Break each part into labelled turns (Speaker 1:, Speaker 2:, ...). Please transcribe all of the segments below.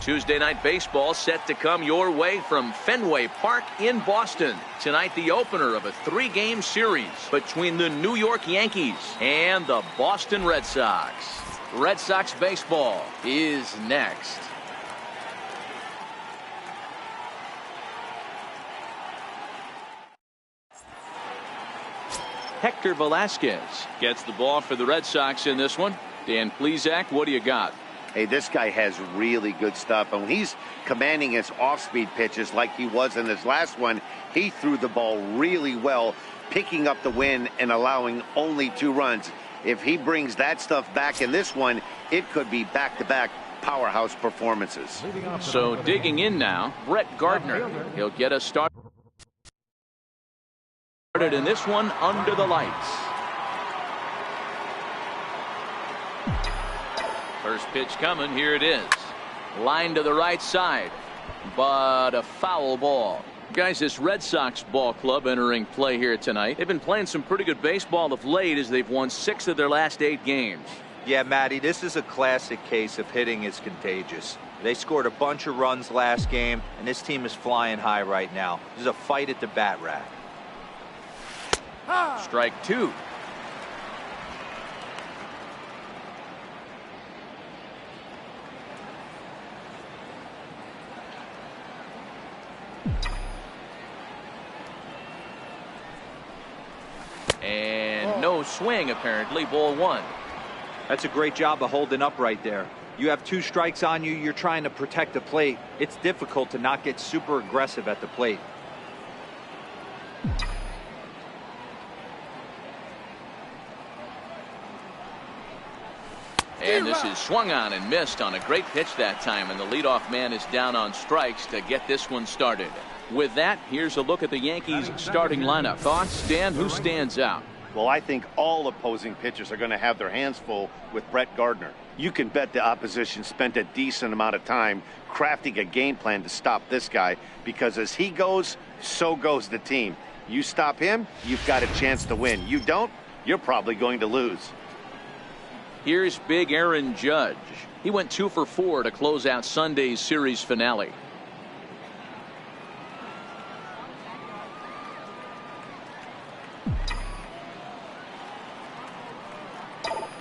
Speaker 1: Tuesday night baseball set to come your way from Fenway Park in Boston. Tonight, the opener of a 3-game series between the New York Yankees and the Boston Red Sox. Red Sox baseball is next. Hector Velasquez gets the ball for the Red Sox in this one. Dan Plesac, what do you got?
Speaker 2: Hey, this guy has really good stuff. And when he's commanding his off-speed pitches like he was in his last one, he threw the ball really well, picking up the win and allowing only 2 runs. If he brings that stuff back in this one, it could be back-to-back powerhouse performances.
Speaker 1: So digging in now, Brett Gardner. He'll get us started in this one under the lights. First pitch coming. Here it is. Line to the right side, but a foul ball. Guys, this Red Sox ball club entering play here tonight. They've been playing some pretty good baseball of late as they've won 6 of their last 8 games.
Speaker 3: Yeah, Matty, this is a classic case of hitting is contagious. They scored a bunch of runs last game, and this team is flying high right now. There's a fight at the bat rack.
Speaker 1: Strike 2. And no swing, apparently. Ball 1.
Speaker 3: That's a great job of holding up right there. You have 2 strikes on you. You're trying to protect the plate. It's difficult to not get super aggressive at the plate.
Speaker 1: And this is swung on and missed on a great pitch that time, and the leadoff man is down on strikes to get this one started. With that, here's a look at the Yankees starting lineup. Thoughts, Dan? Who stands out?
Speaker 2: Well, I think all opposing pitchers are going to have their hands full with Brett Gardner. You can bet the opposition spent a decent amount of time crafting a game plan to stop this guy, because as he goes, so goes the team. You stop him, you've got a chance to win. You don't, you're probably going to lose.
Speaker 1: Here's big Aaron Judge. He went 2 for 4 to close out Sunday's series finale.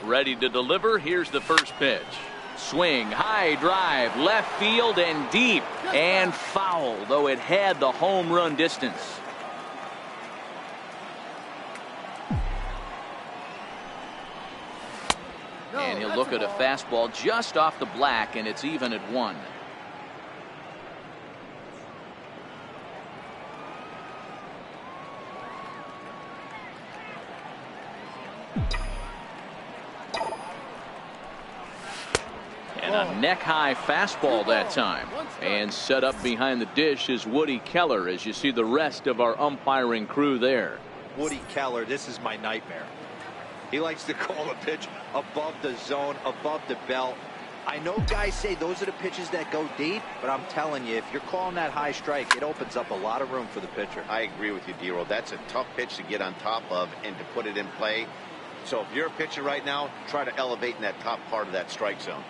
Speaker 1: Ready to deliver. Here's the first pitch. Swing, high drive, left field and deep, and foul, though it had the home run distance. And he'll look at a fastball just off the black, and it's even at 1. And a neck-high fastball that time. And set up behind the dish is Woody Keller, as you see the rest of our umpiring crew there.
Speaker 3: Woody Keller, this is my nightmare. He likes to call a pitch above the zone, above the belt. I know guys say those are the pitches that go deep, but I'm telling you, if you're calling that high strike, it opens up a lot of room for the pitcher.
Speaker 2: I agree with you, D-Roll. That's a tough pitch to get on top of and to put it in play. So if you're a pitcher right now, try to elevate in that top part of that strike zone.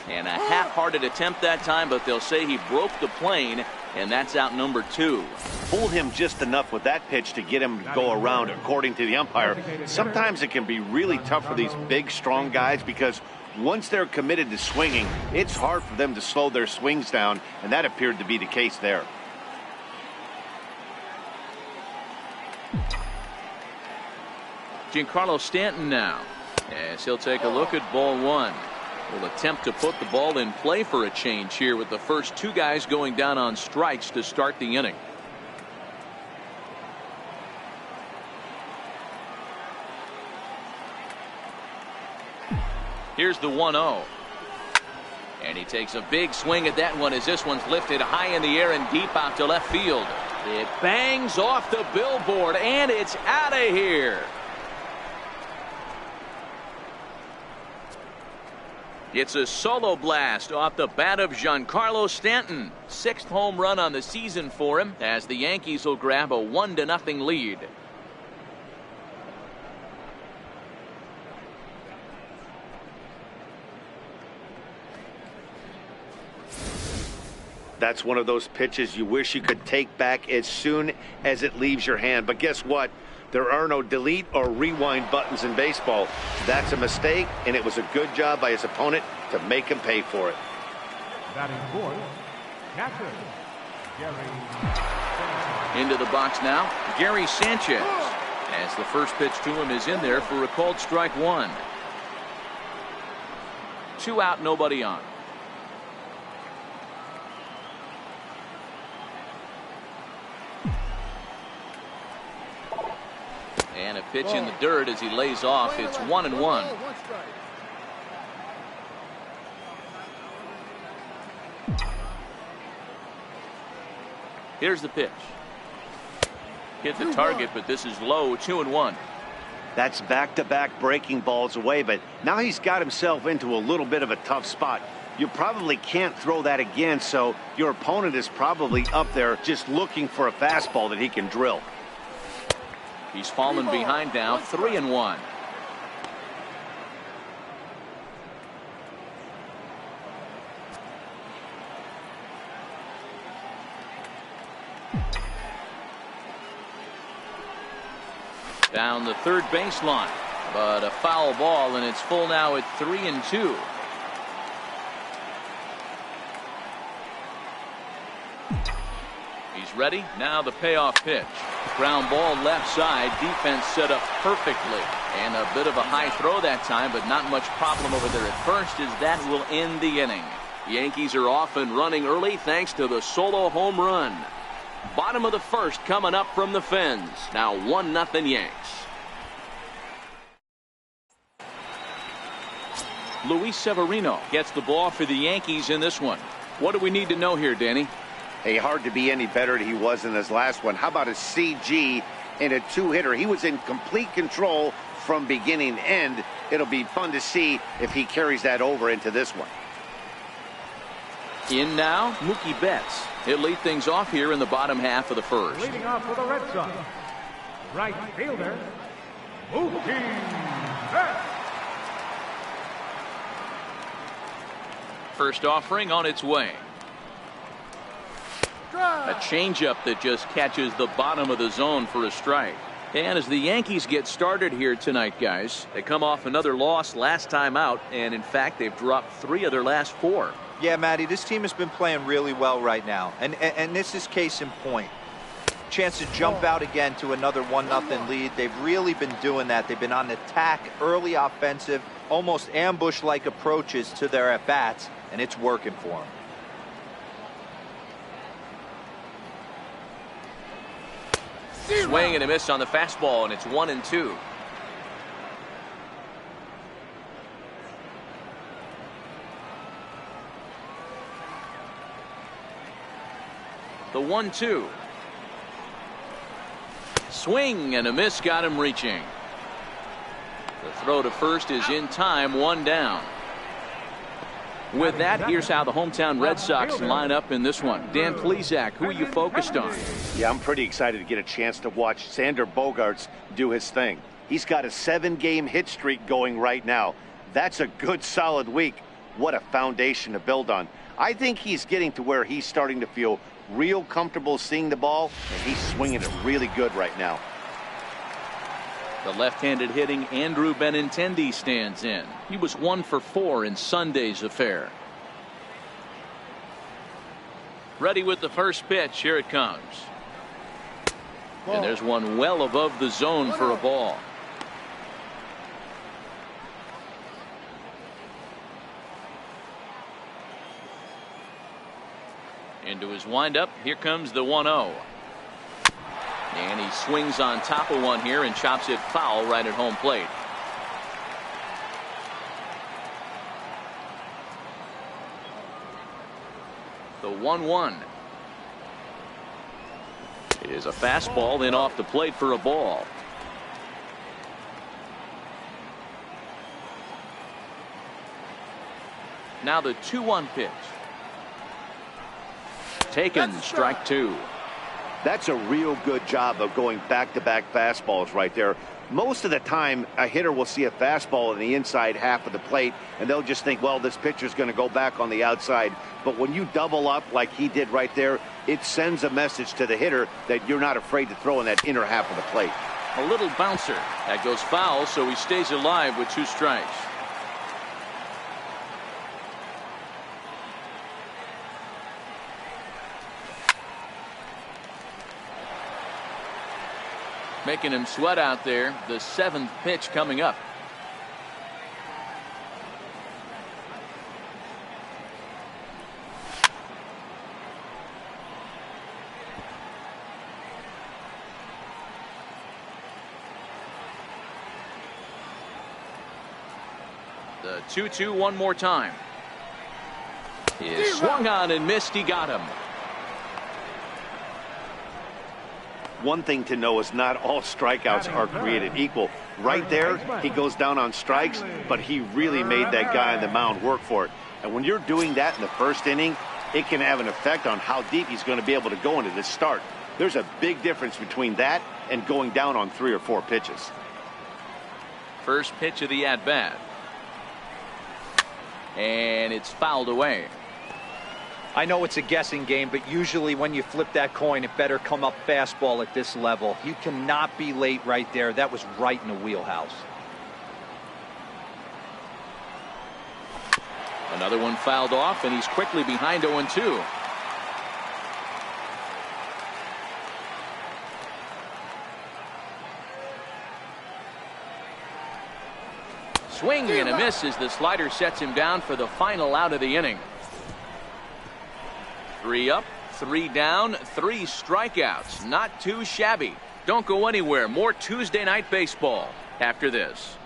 Speaker 1: And a half-hearted attempt that time, but they'll say he broke the plane, and that's out number 2.
Speaker 2: Fooled him just enough with that pitch to get him to go around, according to the umpire. Sometimes it can be really tough for these big, strong guys, because once they're committed to swinging, it's hard for them to slow their swings down, and that appeared to be the case there.
Speaker 1: Giancarlo Stanton now, as he'll take a look at ball 1. Will attempt to put the ball in play for a change here, with the first 2 guys going down on strikes to start the inning. Here's the 1-0. And he takes a big swing at that one, as this one's lifted high in the air and deep out to left field. It bangs off the billboard, and it's out of here. It's a solo blast off the bat of Giancarlo Stanton. 6th home run on the season for him, as the Yankees will grab a 1-0 lead.
Speaker 2: That's one of those pitches you wish you could take back as soon as it leaves your hand. But guess what? There are no delete or rewind buttons in baseball. That's a mistake, and it was a good job by his opponent to make him pay for it.
Speaker 4: Batting fourth, catcher, Gary.
Speaker 1: Into the box now, Gary Sanchez. As the first pitch to him is in there for a called strike one. 2 out, nobody on. And a pitch in the dirt as he lays off. It's 1-1. Here's the pitch. Hit the target, but this is low. 2-1.
Speaker 2: That's back-to-back breaking balls away, but now he's got himself into a little bit of a tough spot. You probably can't throw that again, so your opponent is probably up there just looking for a fastball that he can drill.
Speaker 1: He's fallen behind now. 3-1. Down the third baseline, but a foul ball, and it's full now at 3-2. He's ready. Now the payoff pitch. Ground ball left side. Defense set up perfectly. And a bit of a high throw that time, but not much problem over there at first, as that will end the inning. Yankees are off and running early thanks to the solo home run. Bottom of the first coming up from the Fens. Now 1-0 Yanks. Luis Severino gets the ball for the Yankees in this one. What do we need to know here, Danny?
Speaker 2: Hey, hard to be any better than he was in his last one. How about a CG in a two-hitter? He was in complete control from beginning to end. It'll be fun to see if he carries that over into this one.
Speaker 1: In now, Mookie Betts. He'll lead things off here in the bottom half of the first.
Speaker 4: Leading off for the Red Sox, right fielder, Mookie Betts.
Speaker 1: First offering on its way. A changeup that just catches the bottom of the zone for a strike. And as the Yankees get started here tonight, guys, they come off another loss last time out, and in fact they've dropped 3 of their last 4.
Speaker 3: Yeah, Matty, this team has been playing really well right now, and this is case in point. Chance to jump out again to another 1-0 lead. They've really been doing that. They've been on attack, early offensive, almost ambush-like approaches to their at-bats, and it's working for them.
Speaker 1: Swing and a miss on the fastball, and it's 1-2. The 1-2. Swing and a miss, got him reaching. The throw to first is in time, 1 down. With that, here's how the hometown Red Sox line up in this one. Dan Plesac, who are you focused on?
Speaker 2: Yeah, I'm pretty excited to get a chance to watch Xander Bogaerts do his thing. He's got a 7-game hit streak going right now. That's a good, solid week. What a foundation to build on. I think he's getting to where he's starting to feel real comfortable seeing the ball, and he's swinging it really good right now.
Speaker 1: The left-handed hitting Andrew Benintendi stands in. He was 1 for 4 in Sunday's affair. Ready with the first pitch. Here it comes. And there's one well above the zone for a ball. Into his windup. Here comes the 1-0. And he swings on top of one here and chops it foul right at home plate. The 1-1. It is a fastball, then off the plate for a ball. Now the 2-1 pitch. Taken, strike 2.
Speaker 2: That's a real good job of going back-to-back fastballs right there. Most of the time, a hitter will see a fastball in the inside half of the plate, and they'll just think, well, this pitcher's going to go back on the outside. But when you double up like he did right there, it sends a message to the hitter that you're not afraid to throw in that inner half of the plate.
Speaker 1: A little bouncer. That goes foul, so he stays alive with 2 strikes. Making him sweat out there. The 7th pitch coming up. The 2-2 one more time. He is swung on and missed. He got him.
Speaker 2: One thing to know is not all strikeouts are created equal. Right there, he goes down on strikes, but he really made that guy on the mound work for it. And when you're doing that in the first inning, it can have an effect on how deep he's going to be able to go into this start. There's a big difference between that and going down on 3 or 4 pitches.
Speaker 1: First pitch of the at-bat. And it's fouled away.
Speaker 3: I know it's a guessing game, but usually when you flip that coin, it better come up fastball at this level. You cannot be late right there. That was right in the wheelhouse.
Speaker 1: Another one fouled off, and he's quickly behind 0-2. Swing and a miss as the slider sets him down for the final out of the inning. 3 up, 3 down, 3 strikeouts. Not too shabby. Don't go anywhere. More Tuesday Night Baseball after this.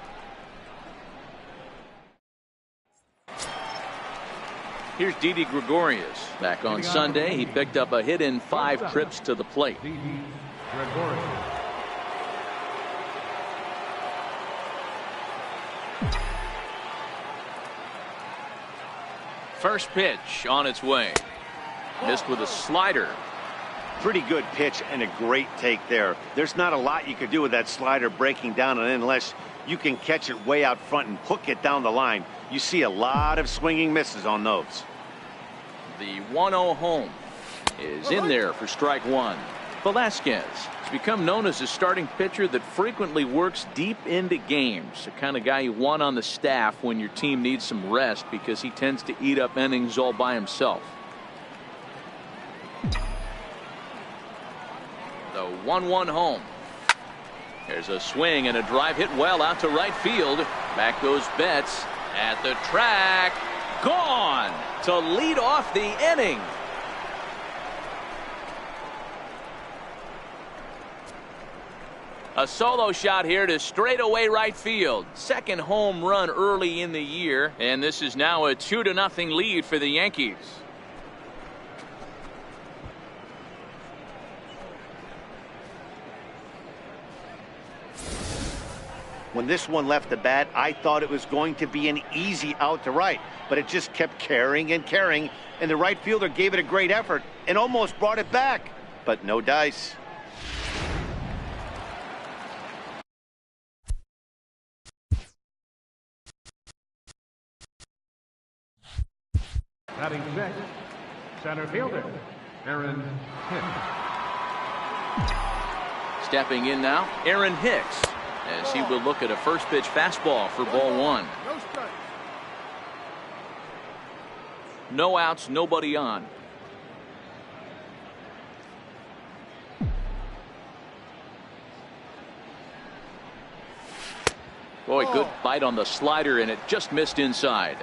Speaker 1: Here's Didi Gregorius. Back on Sunday, he picked up a hit in 5 trips to the plate. First pitch on its way. Missed with a slider.
Speaker 2: Pretty good pitch and a great take there. There's not a lot you could do with that slider breaking down unless you can catch it way out front and hook it down the line. You see a lot of swinging misses on those.
Speaker 1: The 1-0 home is in there for strike 1. Velasquez has become known as a starting pitcher that frequently works deep into games. The kind of guy you want on the staff when your team needs some rest because he tends to eat up innings all by himself. The 1-1 home. There's a swing and a drive hit well out to right field. Back goes Betts at the track. Gone to lead off the inning. A solo shot here to straightaway right field. Second home run early in the year, and this is now a 2-0 lead for the Yankees.
Speaker 2: When this one left the bat, I thought it was going to be an easy out to right, but it just kept carrying and carrying, and the right fielder gave it a great effort and almost brought it back, but no dice.
Speaker 4: Batting sixth, center fielder, Aaron Hicks.
Speaker 1: Stepping in now, Aaron Hicks, as he will look at a first pitch fastball for ball 1. No outs, nobody on. Boy, good bite on the slider, and it just missed inside.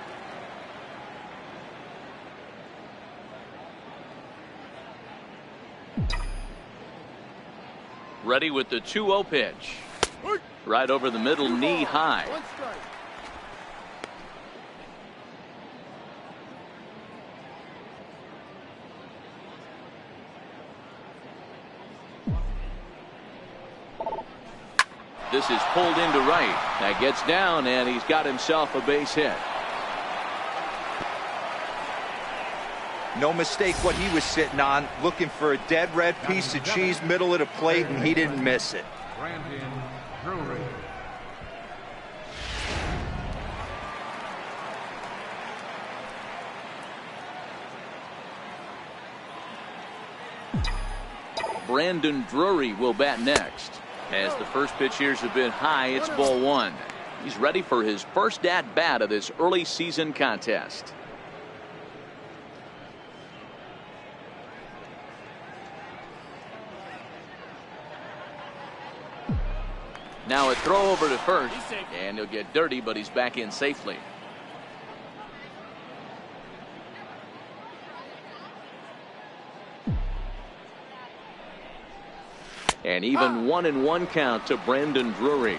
Speaker 1: Ready with the 2-0 pitch. Right over the middle, knee high. This is pulled into right. That gets down, and he's got himself a base hit.
Speaker 3: No mistake what he was sitting on, looking for a dead red piece of cheese middle of the plate, and he didn't miss it.
Speaker 4: Brandon Drury.
Speaker 1: Brandon Drury will bat next. As the first pitch here's a bit high, it's ball one. He's ready for his first at-bat of this early season contest. Now a throw over to first, and he'll get dirty, but he's back in safely. And even 1-1 count to Brandon Drury.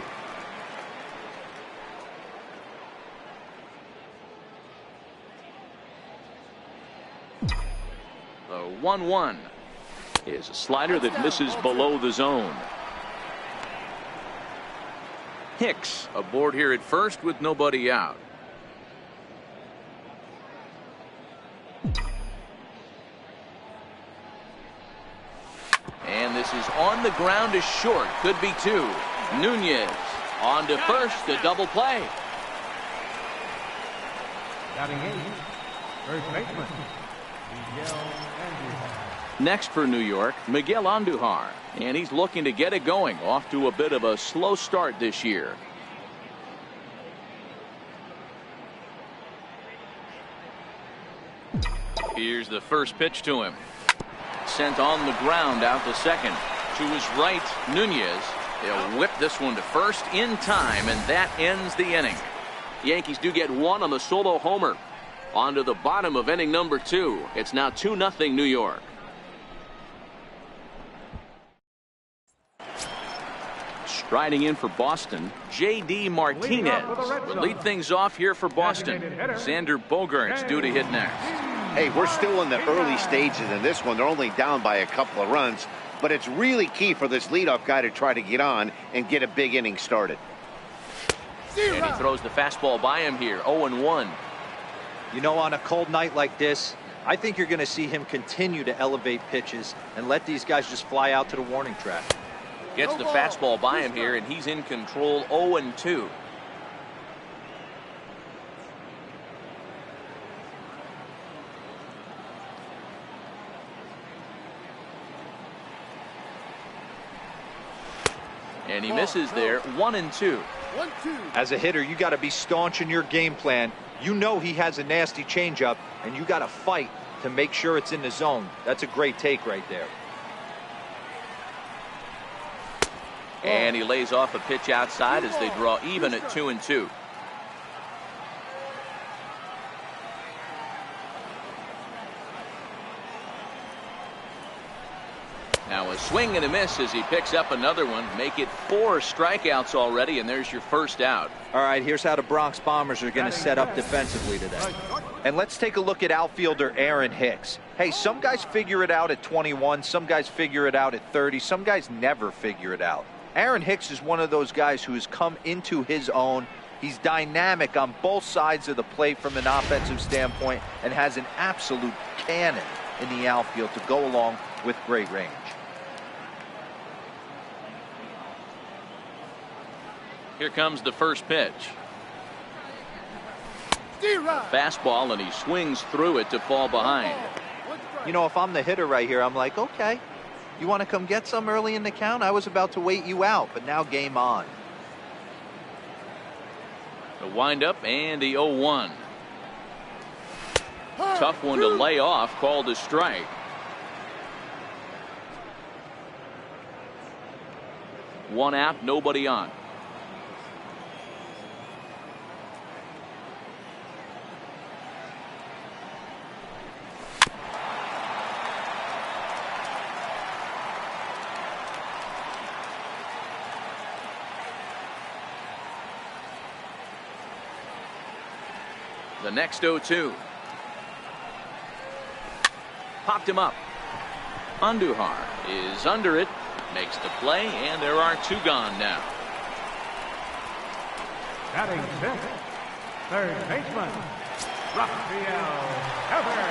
Speaker 1: The 1-1 is a slider that misses below the zone. Hicks aboard here at first with nobody out. And this is on the ground is short. Could be two. Nunez on to first. The double play.
Speaker 4: Batting eighth, first baseman, Miguel Andujar.
Speaker 1: Next for New York, Miguel Andujar. And he's looking to get it going. Off to a bit of a slow start this year. Here's the first pitch to him. Sent on the ground out to second. To his right, Nunez. They'll whip this one to first in time, and that ends the inning. The Yankees do get one on the solo homer. On to the bottom of inning number 2. It's now 2-0 New York. Striding in for Boston, J.D. Martinez will lead things off here for Boston. Xander Bogaerts due to hit next.
Speaker 2: Hey, we're still in the early stages in this one. They're only down by a couple of runs, but it's really key for this leadoff guy to try to get on and get a big inning started.
Speaker 1: And he throws the fastball by him here, 0-1.
Speaker 3: You know, on a cold night like this, I think you're going to see him continue to elevate pitches and let these guys just fly out to the warning track.
Speaker 1: Gets the fastball by him here, and he's in control, 0-2. And he misses there, 1-2.
Speaker 3: As a hitter, you got to be staunch in your game plan. You know he has a nasty changeup, and you got to fight to make sure it's in the zone. That's a great take right there.
Speaker 1: And he lays off a pitch outside as they draw even at 2-2. Now a swing and a miss as he picks up another one. Make it 4 strikeouts already, and there's your first out.
Speaker 3: All right, here's how the Bronx Bombers are going to set up defensively today. And let's take a look at outfielder Aaron Hicks. Hey, some guys figure it out at 21. Some guys figure it out at 30. Some guys never figure it out. Aaron Hicks is one of those guys who has come into his own. He's dynamic on both sides of the plate from an offensive standpoint and has an absolute cannon in the outfield to go along with great range.
Speaker 1: Here comes the first pitch. Fastball, and he swings through it to fall behind.
Speaker 3: You know, if I'm the hitter right here, I'm like, okay, you want to come get some early in the count? I was about to wait you out, but now game on.
Speaker 1: The windup and the 0-1. Tough one to lay off, called a strike. One out, nobody on. The next 0-2. Popped him up. Andujar is under it. Makes the play, and there are 2 gone now.
Speaker 4: Batting fifth, third baseman,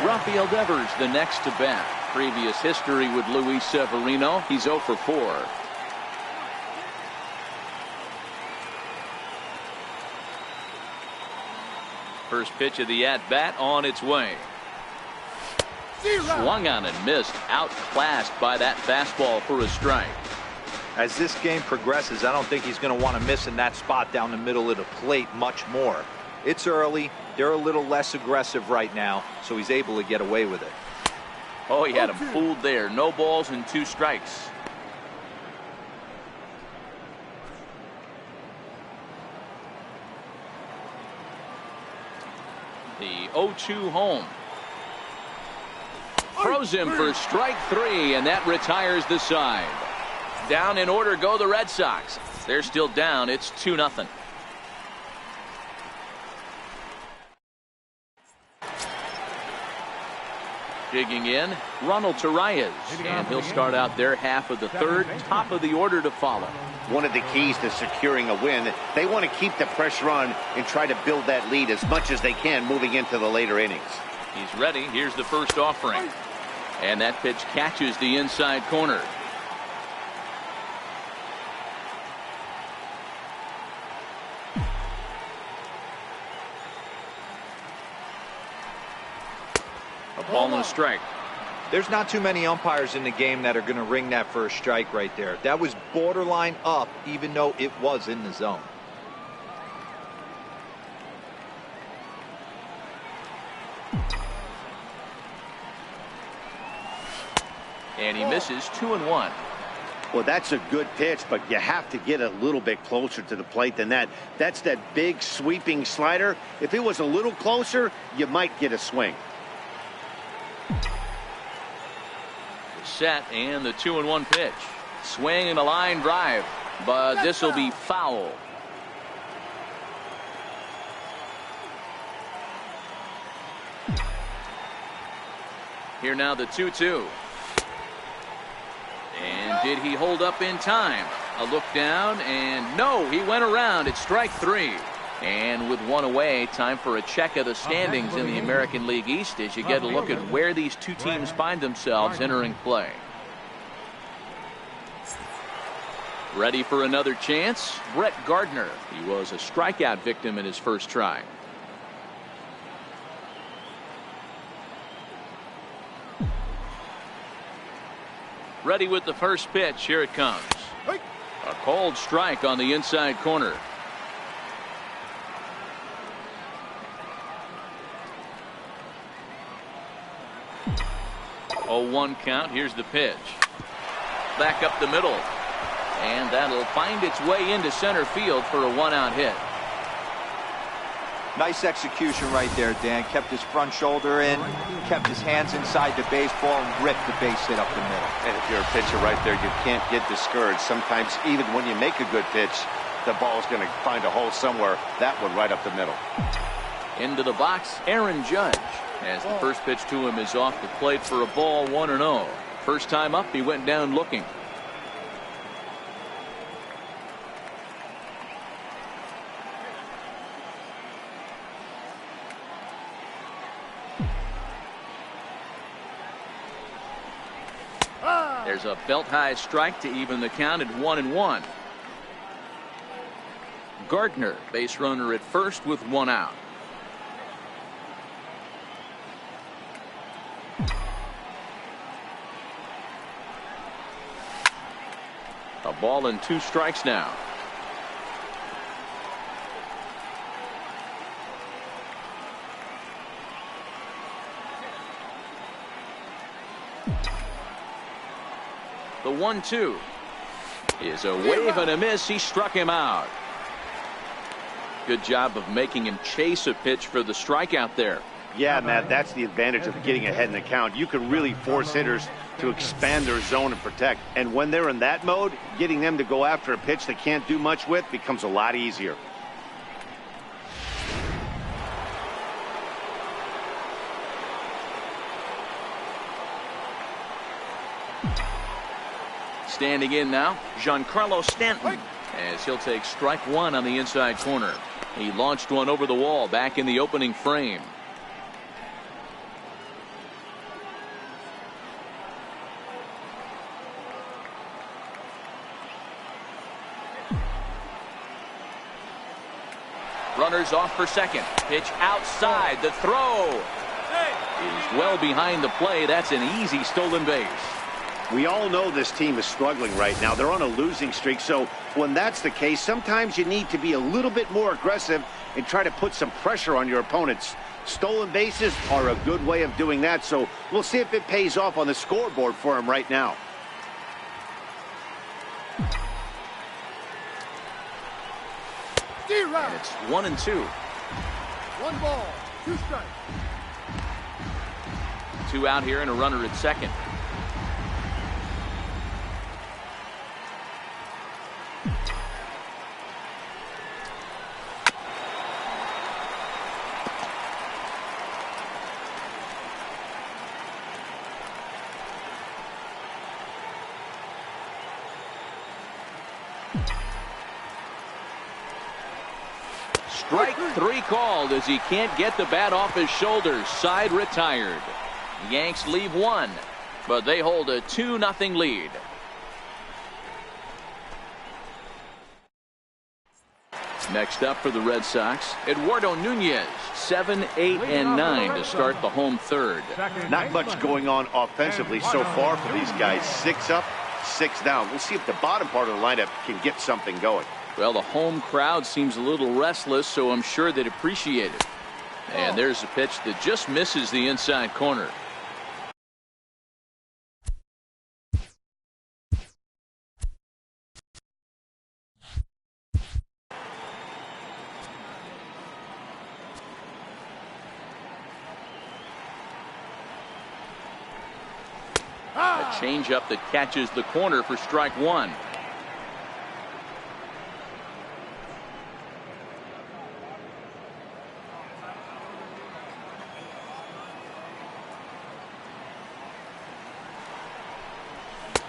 Speaker 1: Rafael Devers the next to bat. Previous history with Luis Severino. He's 0 for 4. First pitch of the at-bat on its way. Swung on and missed. Outclassed by that fastball for a strike.
Speaker 3: As this game progresses, I don't think he's going to want to miss in that spot down the middle of the plate much more. It's early. They're a little less aggressive right now, so he's able to get away with it.
Speaker 1: Oh, he had him fooled there. No balls and 2 strikes. The 0-2 home. Throws him for strike 3, and that retires the side. Down in order go the Red Sox. They're still down. It's 2-0. Digging in, Ronald Torreyes, and he'll start out their half of the third. Top of the order to follow.
Speaker 2: One of the keys to securing a win, they want to keep the pressure on and try to build that lead as much as they can moving into the later innings.
Speaker 1: He's ready. Here's the first offering. And that pitch catches the inside corner. A ball and a strike.
Speaker 3: There's not too many umpires in the game that are going to ring that first strike right there. That was borderline up, even though it was in the zone.
Speaker 1: And he misses 2-1.
Speaker 2: Well, that's a good pitch, but you have to get a little bit closer to the plate than that. That's that big sweeping slider. If it was a little closer, you might get a swing.
Speaker 1: Set and the 2-1 pitch. Swing and a line drive, but this will be foul. Here now the 2-2. And did he hold up in time? A look down, and no, he went around. It's strike 3. And with one away, time for a check of the standings in the American League East as you get a look at where these two teams find themselves entering play. Ready for another chance? Brett Gardner. He was a strikeout victim in his first try. Ready with the first pitch. Here it comes. A cold strike on the inside corner. 0-1 count. Here's the pitch. Back up the middle. And that'll find its way into center field for a 1-out hit.
Speaker 3: Nice execution right there, Dan. Kept his front shoulder in, kept his hands inside the baseball, and ripped the base hit up the middle.
Speaker 2: And if you're a pitcher right there, you can't get discouraged. Sometimes even when you make a good pitch, the ball's going to find a hole somewhere. That one right up the middle.
Speaker 1: Into the box, Aaron Judge. As the first pitch to him is off the plate for a ball, 1-0. First time up, he went down looking. There's a belt-high strike to even the count at 1-1. Gardner, base runner at first with 1 out. A ball and 2 strikes now. The 1-2 is a wave and a miss. He struck him out. Good job of making him chase a pitch for the strikeout there.
Speaker 2: Yeah, Matt, that's the advantage of getting ahead in the count. You can really force hitters to expand their zone and protect. And when they're in that mode, getting them to go after a pitch they can't do much with becomes a lot easier.
Speaker 1: Standing in now, Giancarlo Stanton, as he'll take strike 1 on the inside corner. He launched one over the wall back in the opening frame. Runners off for second. Pitch outside. The throw is well behind the play. That's an easy stolen base.
Speaker 2: We all know this team is struggling right now. They're on a losing streak, so when that's the case, sometimes you need to be a little bit more aggressive and try to put some pressure on your opponents. Stolen bases are a good way of doing that, so we'll see if it pays off on the scoreboard for him right now.
Speaker 1: And it's 1-2.
Speaker 4: 1 ball, 2 strikes.
Speaker 1: 2 out here and a runner at second. Strike 3 called as he can't get the bat off his shoulders. Side retired. The Yanks leave 1, but they hold a 2-0 lead. Next up for the Red Sox, Eduardo Nunez, 7, 8, and 9 to start the home third.
Speaker 2: Not much going on offensively so far for these guys. 6 up, 6 down. We'll see if the bottom part of the lineup can get something going.
Speaker 1: Well, the home crowd seems a little restless, so I'm sure they'd appreciate it. And there's a pitch that just misses the inside corner. A changeup that catches the corner for strike 1.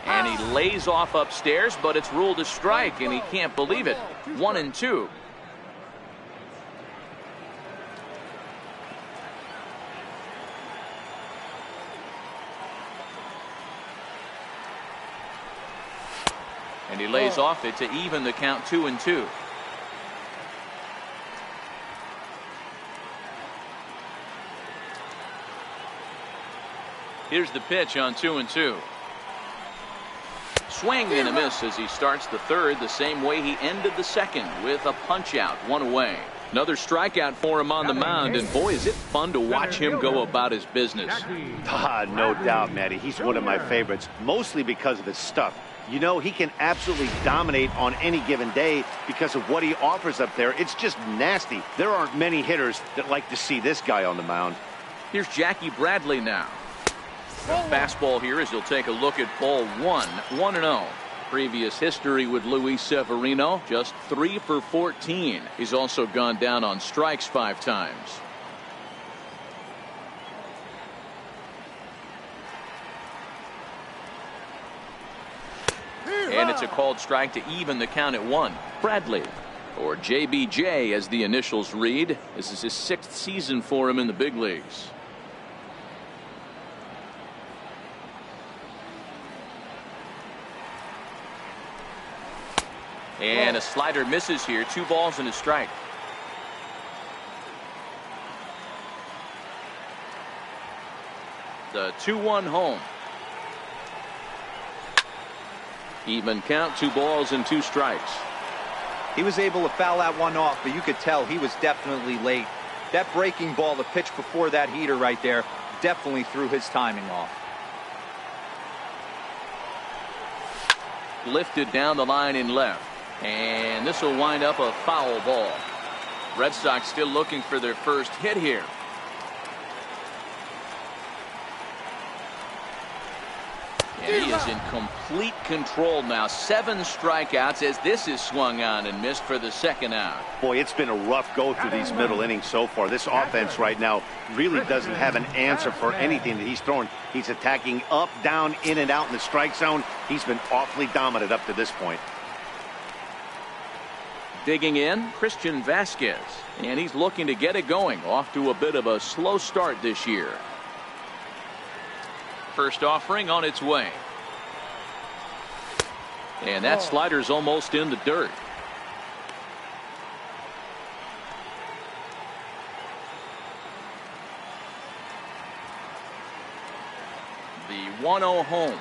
Speaker 1: And he lays off upstairs, but it's ruled a strike, and he can't believe it. 1-2. And he lays off it to even the count 2-2. Here's the pitch on 2-2. Swing and a miss as he starts the third the same way he ended the second, with a punch out, 1 away. Another strikeout for him on the mound, and boy, is it fun to watch him go about his business.
Speaker 2: No doubt, Matty. He's one of my favorites, mostly because of his stuff. You know, he can absolutely dominate on any given day because of what he offers up there. It's just nasty. There aren't many hitters that like to see this guy on the mound.
Speaker 1: Here's Jackie Bradley now. Fastball here as he'll take a look at ball 1, 1-0. Previous history with Luis Severino, just 3 for 14. He's also gone down on strikes 5 times. And it's a called strike to even the count at 1. Bradley, or JBJ as the initials read. This is his 6th season for him in the big leagues. And a slider misses here. 2 balls and a strike. The 2-1 home. Even count, 2 balls and 2 strikes.
Speaker 3: He was able to foul that one off, but you could tell he was definitely late. That breaking ball, the pitch before that heater right there, definitely threw his timing off.
Speaker 1: Lifted down the line in left. And this will wind up a foul ball. Red Sox still looking for their first hit here. And he is in complete control now. 7 strikeouts as this is swung on and missed for the 2nd out.
Speaker 2: Boy, it's been a rough go through these middle innings so far. This offense right now really doesn't have an answer for anything that he's throwing. He's attacking up, down, in and out in the strike zone. He's been awfully dominant up to this point.
Speaker 1: Digging in, Christian Vasquez, and he's looking to get it going. Off to a bit of a slow start this year. First offering on its way. And that slider's almost in the dirt. 1-0 home.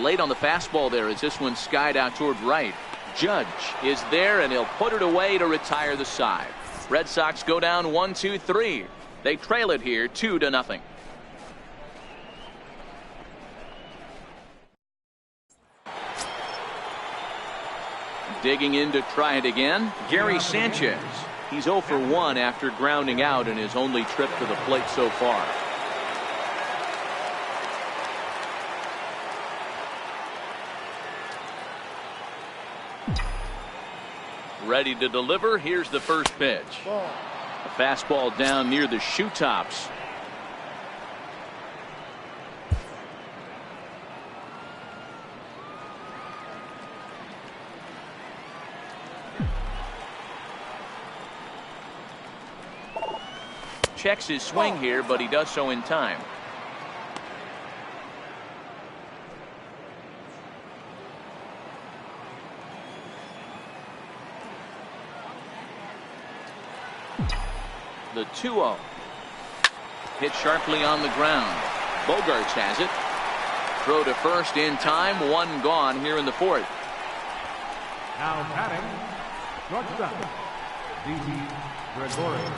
Speaker 1: Late on the fastball there as this one skied out toward right. Judge is there, and he'll put it away to retire the side. Red Sox go down 1-2-3. They trail it here 2-0. Digging in to try it again, Gary Sanchez. He's 0 for 1 after grounding out in his only trip to the plate so far. Ready to deliver. Here's the first pitch. A fastball down near the shoe tops. Checks his swing here, but he does so in time. The 2-0. Hit sharply on the ground. Bogarts has it. Throw to first in time. One gone here in the fourth.
Speaker 4: Now batting, shortstop, Didi Gregorius.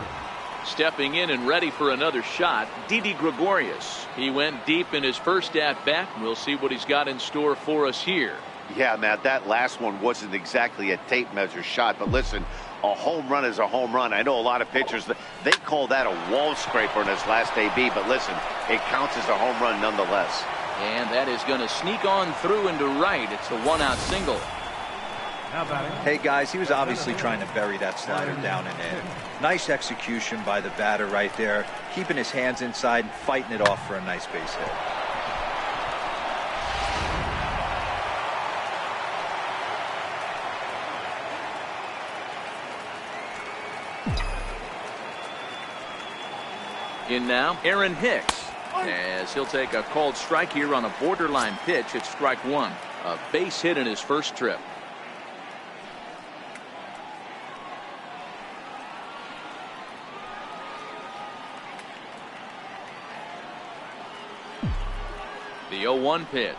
Speaker 1: Stepping in and ready for another shot, Didi Gregorius. He went deep in his first at-bat. We'll see what he's got in store for us here.
Speaker 2: Yeah, Matt, that last one wasn't exactly a tape measure shot, but listen, a home run is a home run. I know a lot of pitchers, they call that a wall scraper in his last AB, but listen, it counts as a home run nonetheless.
Speaker 1: And that is going to sneak on through into right. It's a one-out single.
Speaker 3: Hey, guys, he was obviously trying to bury that slider down and in. Nice execution by the batter right there, keeping his hands inside and fighting it off for a nice base hit.
Speaker 1: In now, Aaron Hicks, as he'll take a called strike here on a borderline pitch at strike one. A base hit in his first trip. The 0-1 pitch.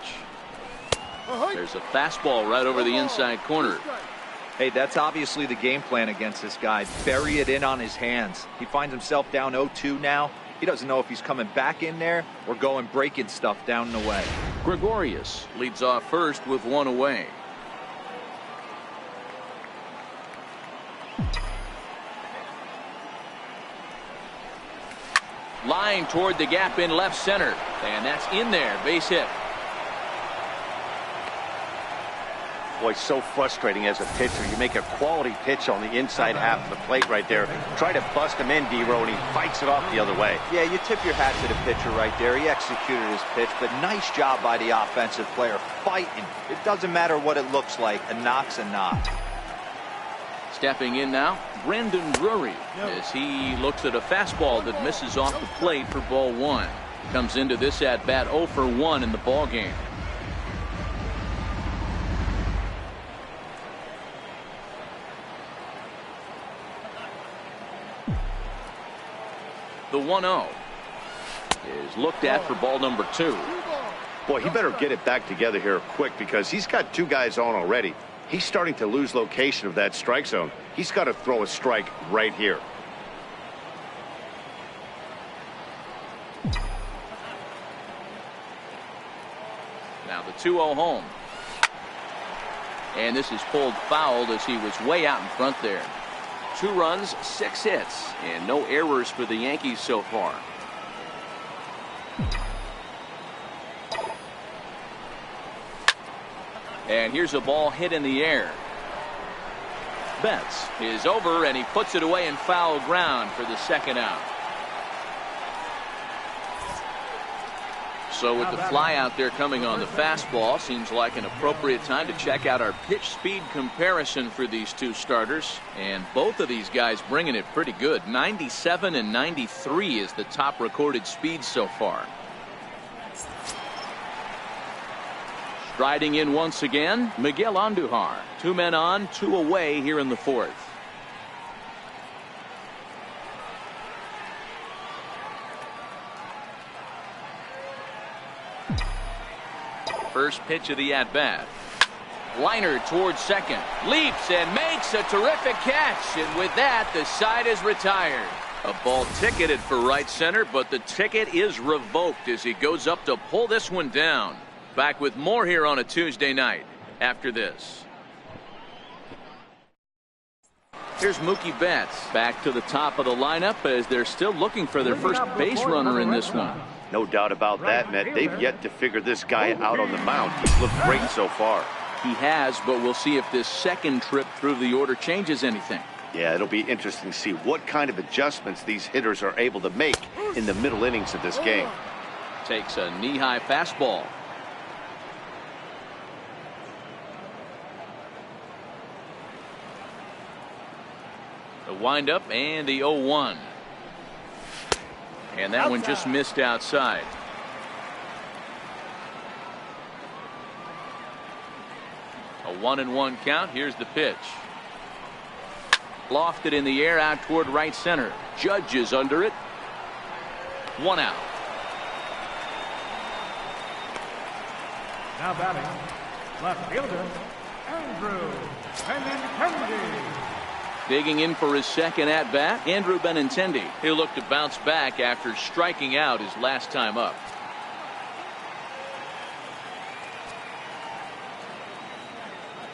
Speaker 1: There's a fastball right over the inside corner.
Speaker 3: Hey, that's obviously the game plan against this guy. Bury it in on his hands. He finds himself down 0-2 now. He doesn't know if he's coming back in there or going breaking stuff down and away.
Speaker 1: Gregorius leads off first with one away. Line toward the gap in left center, and that's in there. Base hit.
Speaker 2: Boy, so frustrating as a pitcher. You make a quality pitch on the inside half of the plate right there. Try to bust him in, D-Row, and he fights it off the other way.
Speaker 3: Yeah, you tip your hat to the pitcher right there. He executed his pitch, but nice job by the offensive player fighting. It doesn't matter what it looks like. A knock's a knock.
Speaker 1: Stepping in now, Brandon Drury, as he looks at a fastball that misses off the plate for ball one. Comes into this at-bat 0 for 1 in the ball game. The 1-0 is looked at for ball number 2.
Speaker 2: Boy, he better get it back together here quick because he's got two guys on already. He's starting to lose location of that strike zone. He's got to throw a strike right here.
Speaker 1: Now the 2-0 home. And this is pulled foul as he was way out in front there. 2 runs, 6 hits, and no errors for the Yankees so far. And here's a ball hit in the air. Betts is over, and he puts it away in foul ground for the second out. So with the fly out there coming on the fastball, seems like an appropriate time to check out our pitch speed comparison for these two starters. And both of these guys bringing it pretty good. 97 and 93 is the top recorded speed so far. Striding in once again, Miguel Andujar. 2 men on, 2 away here in the fourth. First pitch of the at-bat. Liner towards second. Leaps and makes a terrific catch. And with that, the side is retired. A ball ticketed for right center, but the ticket is revoked as he goes up to pull this one down. Back with more here on a Tuesday night after this. Here's Mookie Betts back to the top of the lineup as they're still looking for their first base runner in this one.
Speaker 2: No doubt about that, Matt. They've yet to figure this guy out on the mound. He's looked great so far.
Speaker 1: He has, but we'll see if this second trip through the order changes anything.
Speaker 2: Yeah, it'll be interesting to see what kind of adjustments these hitters are able to make in the middle innings of this game.
Speaker 1: Takes a knee-high fastball. The windup and the 0-1. And that one just missed outside. A 1-1 count. Here's the pitch. Lofted in the air out toward right center. Judge is under it. 1 out.
Speaker 4: Now batting, left fielder, Andrew Benintendi.
Speaker 1: Digging in for his second at-bat, Andrew Benintendi. He'll look to bounce back after striking out his last time up.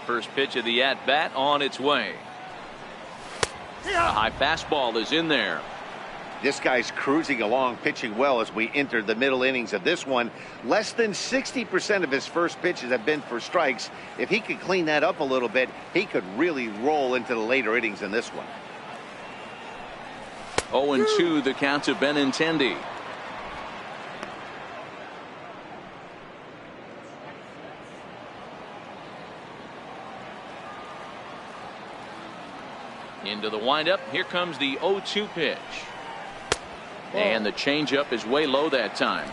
Speaker 1: First pitch of the at-bat on its way. A high fastball is in there.
Speaker 2: This guy's cruising along, pitching well as we enter the middle innings of this one. Less than 60% of his first pitches have been for strikes. If he could clean that up a little bit, he could really roll into the later innings in this one.
Speaker 1: 0-2 the count to Benintendi. Into the windup. Here comes the 0-2 pitch. And the changeup is way low that time.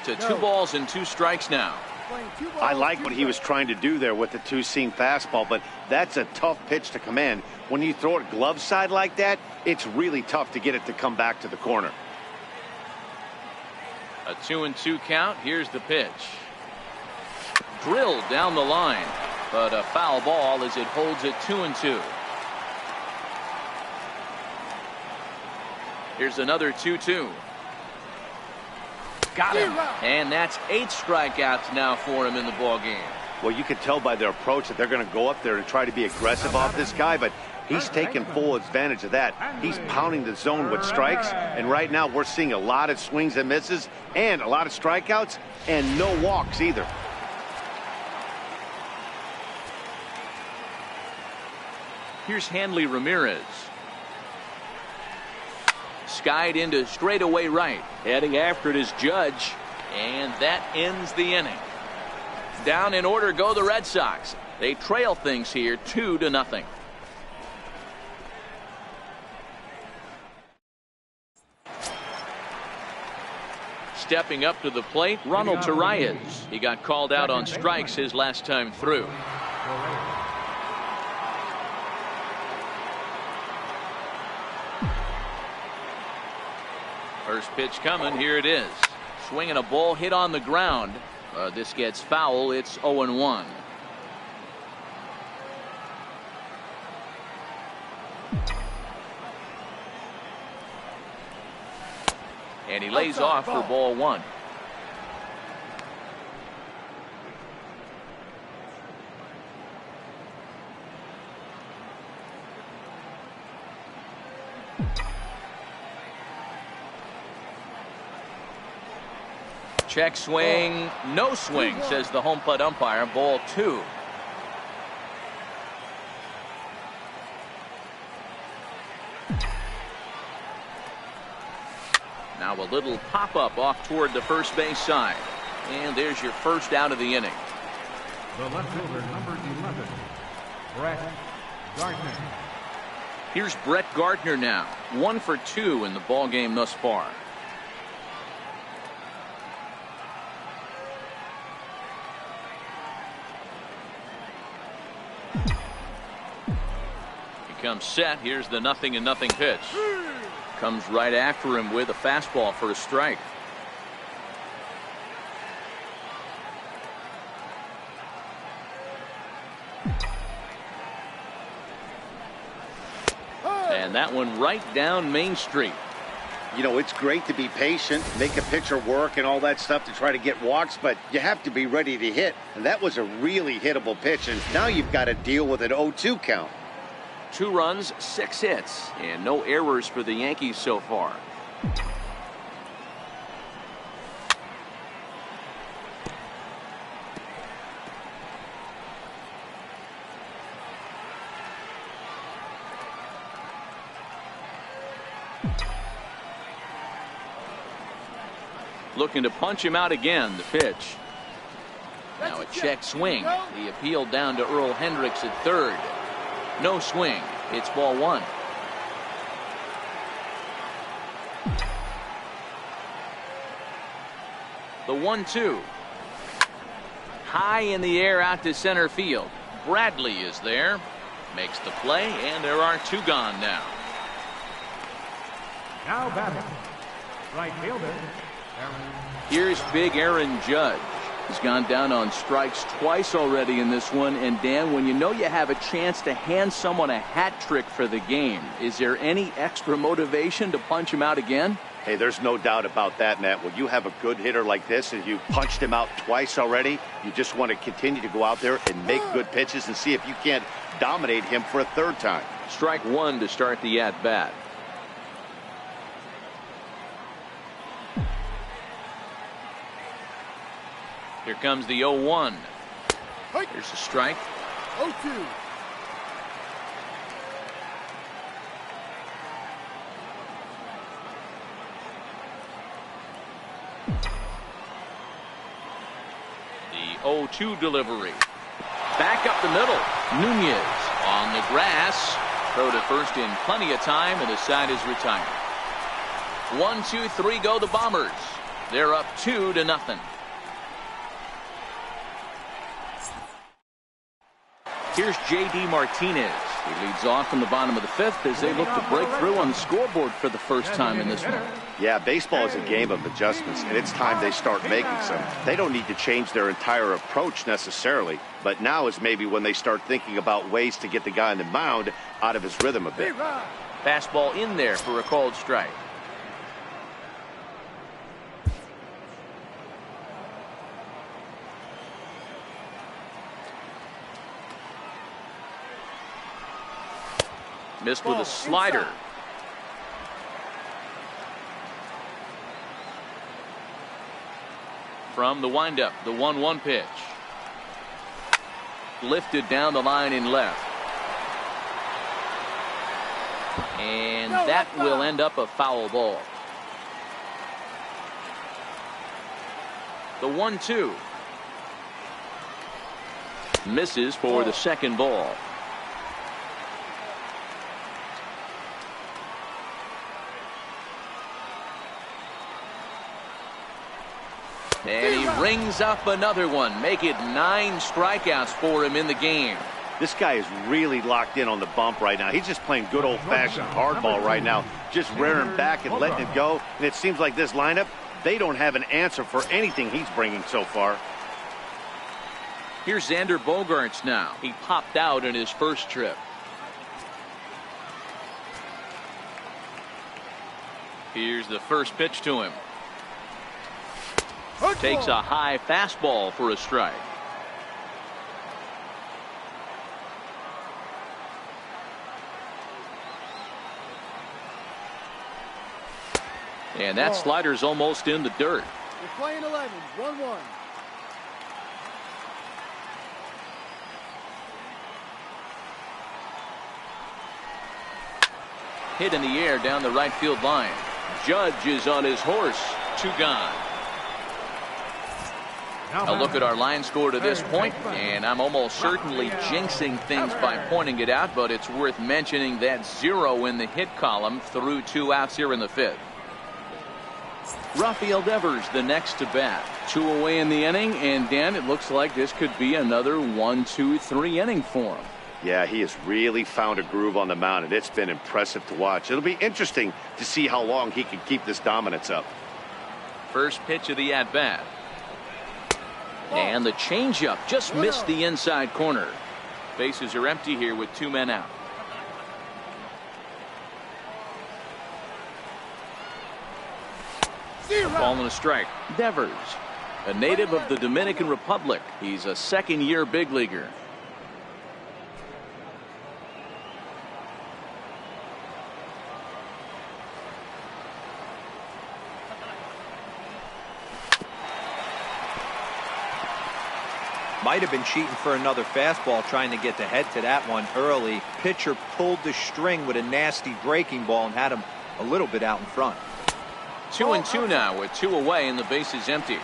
Speaker 1: To 2 balls and 2 strikes now.
Speaker 2: I like what he was trying to do there with the two-seam fastball, but that's a tough pitch to command. When you throw it glove side like that, it's really tough to get it to come back to the corner.
Speaker 1: A 2-2 count. Here's the pitch. Drilled down the line, but a foul ball as it holds it 2-2. Here's another 2-2. Got him. And that's 8 strikeouts now for him in the ball game.
Speaker 2: Well, you can tell by their approach that they're going to go up there and try to be aggressive off this guy, but he's taking full advantage of that. He's pounding the zone with strikes, and right now we're seeing a lot of swings and misses and a lot of strikeouts and no walks either.
Speaker 1: Here's Hanley Ramirez. Skied into straightaway right. Heading after it is Judge. And that ends the inning. Down in order go the Red Sox. They trail things here 2-0. Stepping up to the plate, Ronald Torreyes. He got called out on strikes his last time through. First pitch coming. Here it is. Swinging a ball hit on the ground. This gets foul. It's 0-1. And he lays off for ball 1. Check swing, no swing, says the home plate umpire. Ball 2. Now a little pop-up off toward the first base side. And there's your first out of the inning.
Speaker 4: The left fielder, number 11, Brett Gardner.
Speaker 1: Here's Brett Gardner now. 1 for 2 in the ball game thus far. comes set. Here's the 0-0 pitch. Comes right after him with a fastball for a strike. And that one right down Main Street.
Speaker 2: You know, it's great to be patient, make a pitcher work and all that stuff to try to get walks, but you have to be ready to hit. And that was a really hittable pitch, and now you've got to deal with an 0-2 count.
Speaker 1: 2 runs, 6 hits, and no errors for the Yankees so far. Looking to punch him out again. The pitch. Now a check swing. The appeal down to Earl Hendricks at third. No swing. It's ball 1. The 1-2. High in the air out to center field. Bradley is there. Makes the play, and there are 2 gone now.
Speaker 4: Now batting, right fielder.
Speaker 1: Here's big Aaron Judge. He's gone down on strikes twice already in this one. And Dan, when you know you have a chance to hand someone a hat trick for the game, is there any extra motivation to punch him out again?
Speaker 2: Hey, there's no doubt about that, Matt. When you have a good hitter like this and you punched him out twice already, you just want to continue to go out there and make good pitches and see if you can't dominate him for a 3rd time.
Speaker 1: Strike 1 to start the at-bat. Here comes the 0-1. Here's a strike.
Speaker 5: 0-2.
Speaker 1: The 0-2 delivery. Back up the middle. Nunez on the grass. Throw to first in plenty of time, and the side is retired. 1, 2, 3 go the Bombers. They're up 2-0. Here's J.D. Martinez. He leads off from the bottom of the 5th as they look to break through on the scoreboard for the first time in this one.
Speaker 2: Yeah, baseball is a game of adjustments, and it's time they start making some. They don't need to change their entire approach necessarily, but now is maybe when they start thinking about ways to get the guy on the mound out of his rhythm a bit.
Speaker 1: Fastball in there for a called strike. Missed with a slider. From the windup, the 1-1 pitch. Lifted down the line in left. And that will end up a foul ball. The 1-2. Misses for the second ball. And he rings up another one. Make it 9 strikeouts for him in the game.
Speaker 2: This guy is really locked in on the bump right now. He's just playing good old-fashioned hardball right now. Just rearing back and letting it go. And it seems like this lineup, they don't have an answer for anything he's bringing so far.
Speaker 1: Here's Xander Bogaerts now. He popped out in his first trip. Here's the first pitch to him. Takes a high fastball for a strike. And that slider's almost in the dirt.
Speaker 5: We're playing 11, 1-1.
Speaker 1: Hit in the air down the right field line. Judge is on his horse. 2 gone. A look at our line score to this point, and I'm almost certainly jinxing things by pointing it out, but it's worth mentioning that 0 in the hit column through 2 outs here in the 5th. Rafael Devers the next to bat. 2 away in the inning, and Dan, it looks like this could be another 1, 2, 3 inning for him.
Speaker 2: Yeah, he has really found a groove on the mound, and it's been impressive to watch. It'll be interesting to see how long he can keep this dominance up.
Speaker 1: First pitch of the at-bat. And the changeup just missed the inside corner. Bases are empty here with 2 men out. A ball and a strike. Devers, a native of the Dominican Republic. He's a second-year big leaguer.
Speaker 3: Might have been cheating for another fastball, trying to get the head to that one early. Pitcher pulled the string with a nasty breaking ball and had him a little bit out in front.
Speaker 1: 2-2 now with 2 away and the base is empty.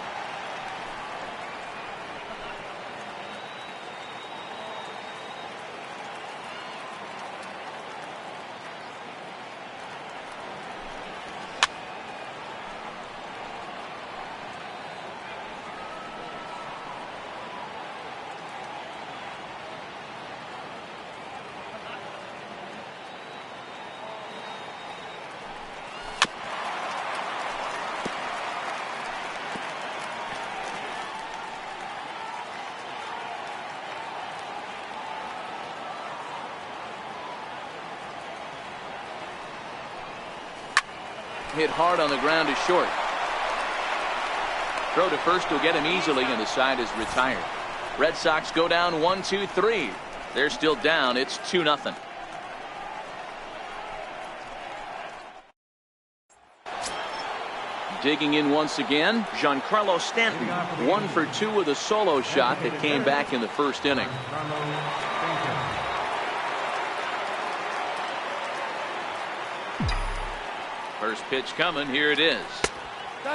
Speaker 1: Hit hard on the ground to short. Throw to first will get him easily, and the side is retired. Red Sox go down 1-2-3. They're still down. It's 2-0. Digging in once again, Giancarlo Stanton, 1 for 2 with a solo shot that came back in the first inning. First pitch coming. Here it is.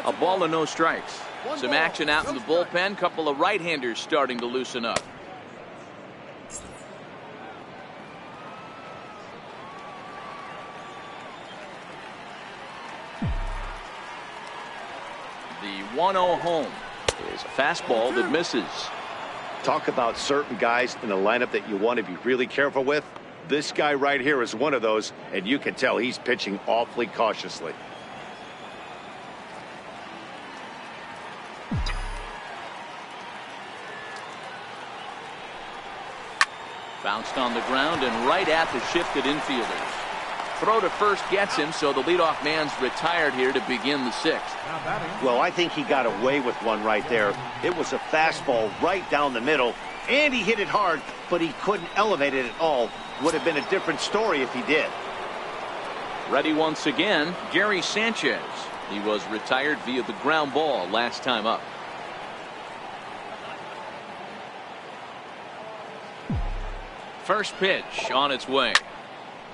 Speaker 1: A ball and no strikes. Some action out in the bullpen. Couple of right-handers starting to loosen up. The 1-0 home is a fastball that misses.
Speaker 2: Talk about certain guys in the lineup that you want to be really careful with. This guy right here is one of those, and you can tell he's pitching awfully cautiously.
Speaker 1: Bounced on the ground and right at the shifted infielders. Throw to first gets him, so the leadoff man's retired here to begin the 6th.
Speaker 2: Well, I think he got away with one right there. It was a fastball right down the middle, and he hit it hard, but he couldn't elevate it at all. Would have been a different story if he did.
Speaker 1: Ready once again, Gary Sanchez. He was retired via the ground ball last time up. First pitch on its way.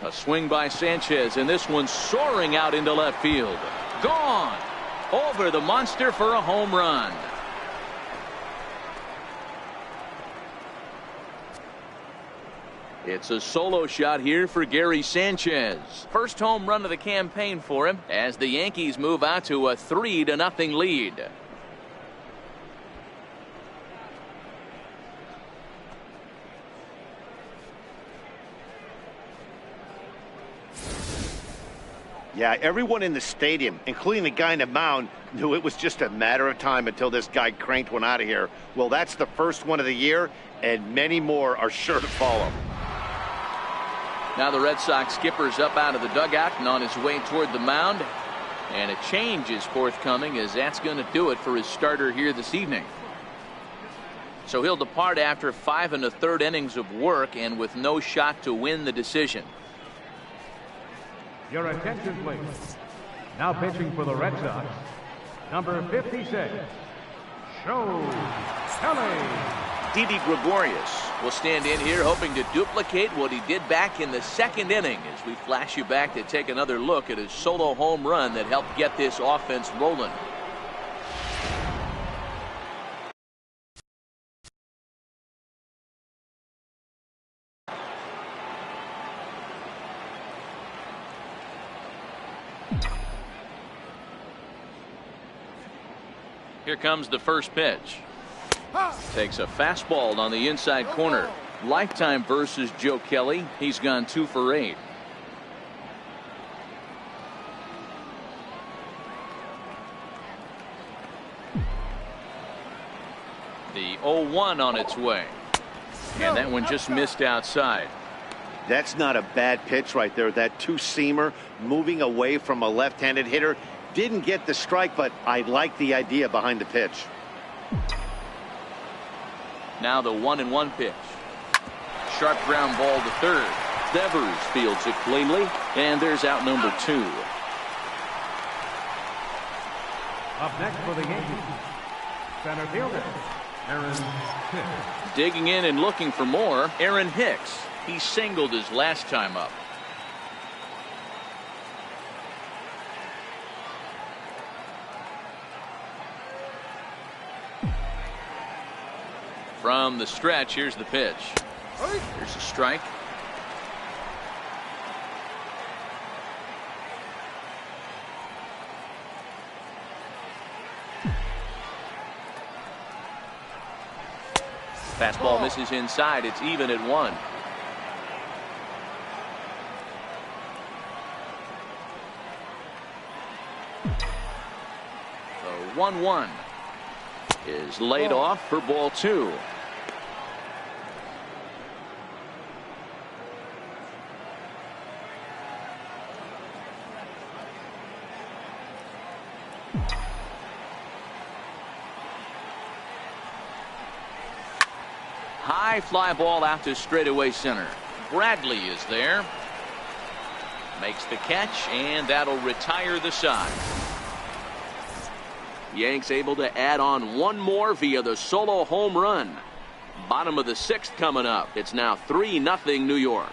Speaker 1: A swing by Sanchez, and this one soaring out into left field. Gone! Over the monster for a home run. It's a solo shot here for Gary Sanchez. First home run of the campaign for him as the Yankees move out to a 3-0 lead.
Speaker 2: Yeah, everyone in the stadium, including the guy in the mound, knew it was just a matter of time until this guy cranked one out of here. Well, that's the first one of the year, and many more are sure to follow.
Speaker 1: Now the Red Sox skipper's up out of the dugout and on his way toward the mound. And a change is forthcoming, as that's going to do it for his starter here this evening. So he'll depart after 5 1/3 innings of work and with no shot to win the decision.
Speaker 4: Your attention, please. Now pitching for the Red Sox, number 56, Show Kelly.
Speaker 1: Didi Gregorius will stand in here hoping to duplicate what he did back in the 2nd inning as we flash you back to take another look at his solo home run that helped get this offense rolling. Here comes the first pitch. Takes a fastball on the inside corner. Lifetime versus Joe Kelly. He's gone 2 for 8. The 0-1 on its way. And that one just missed outside.
Speaker 2: That's not a bad pitch right there. That two-seamer moving away from a left-handed hitter. Didn't get the strike, but I like the idea behind the pitch.
Speaker 1: Now the 1-1 pitch. Sharp ground ball to third. Devers fields it cleanly, and there's out number 2.
Speaker 4: Up next for the Yankees, center fielder, Aaron Hicks.
Speaker 1: Digging in and looking for more, Aaron Hicks. He singled his last time up. From the stretch, here's the pitch. Here's a strike. Fastball misses inside. It's even at 1. The 1-1 is laid off for ball 2. High fly ball out to straightaway center. Bradley is there. Makes the catch, and that'll retire the side. Yanks able to add on one more via the solo home run. Bottom of the 6th coming up. It's now 3-0 New York.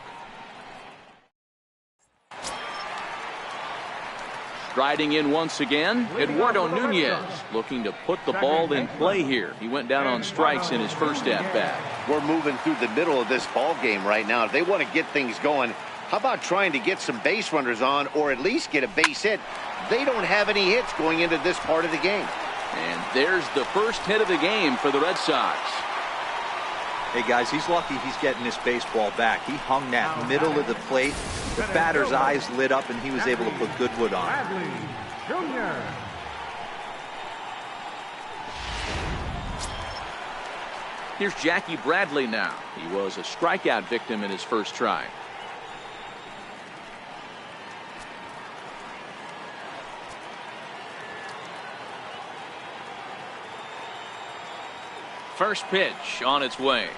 Speaker 1: Striding in once again, Eduardo Nunez looking to put the ball in play here. He went down on strikes in his first at-bat.
Speaker 2: We're moving through the middle of this ball game right now. If they want to get things going, how about trying to get some base runners on, or at least get a base hit? They don't have any hits going into this part of the game.
Speaker 1: And there's the first hit of the game for the Red Sox.
Speaker 3: Hey guys, he's lucky he's getting this baseball back. He hung that middle of the plate. The batter's eyes lit up, and he was able to put good wood on it.
Speaker 4: Bradley Jr.
Speaker 1: Here's Jackie Bradley now. He was a strikeout victim in his first try. First pitch on its way.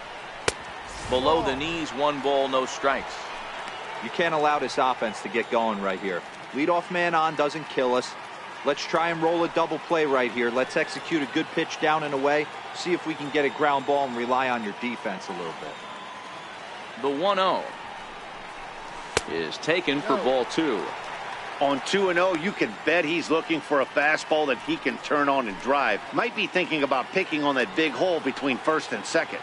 Speaker 1: Below the knees, 1 ball, no strikes.
Speaker 3: You can't allow this offense to get going right here. Leadoff man on doesn't kill us. Let's try and roll a double play right here. Let's execute a good pitch down and away. See if we can get a ground ball and rely on your defense a little bit.
Speaker 1: The 1-0 is taken for ball 2.
Speaker 2: On 2-0, you can bet he's looking for a fastball that he can turn on and drive. Might be thinking about picking on that big hole between first and second.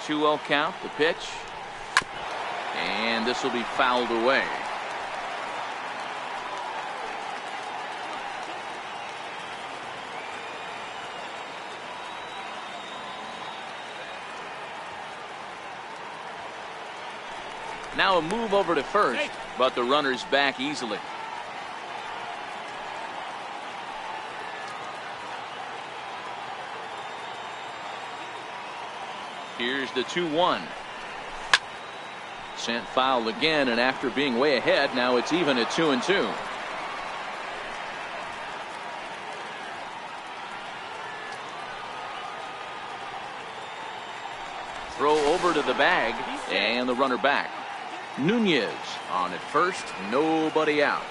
Speaker 1: Two-0 count, the pitch. And this will be fouled away. Now a move over to first, but the runner's back easily. Here's the 2-1. Sent foul again, and after being way ahead, now it's even at 2-2. Throw over to the bag, and the runner back. Nunez on at first, nobody out.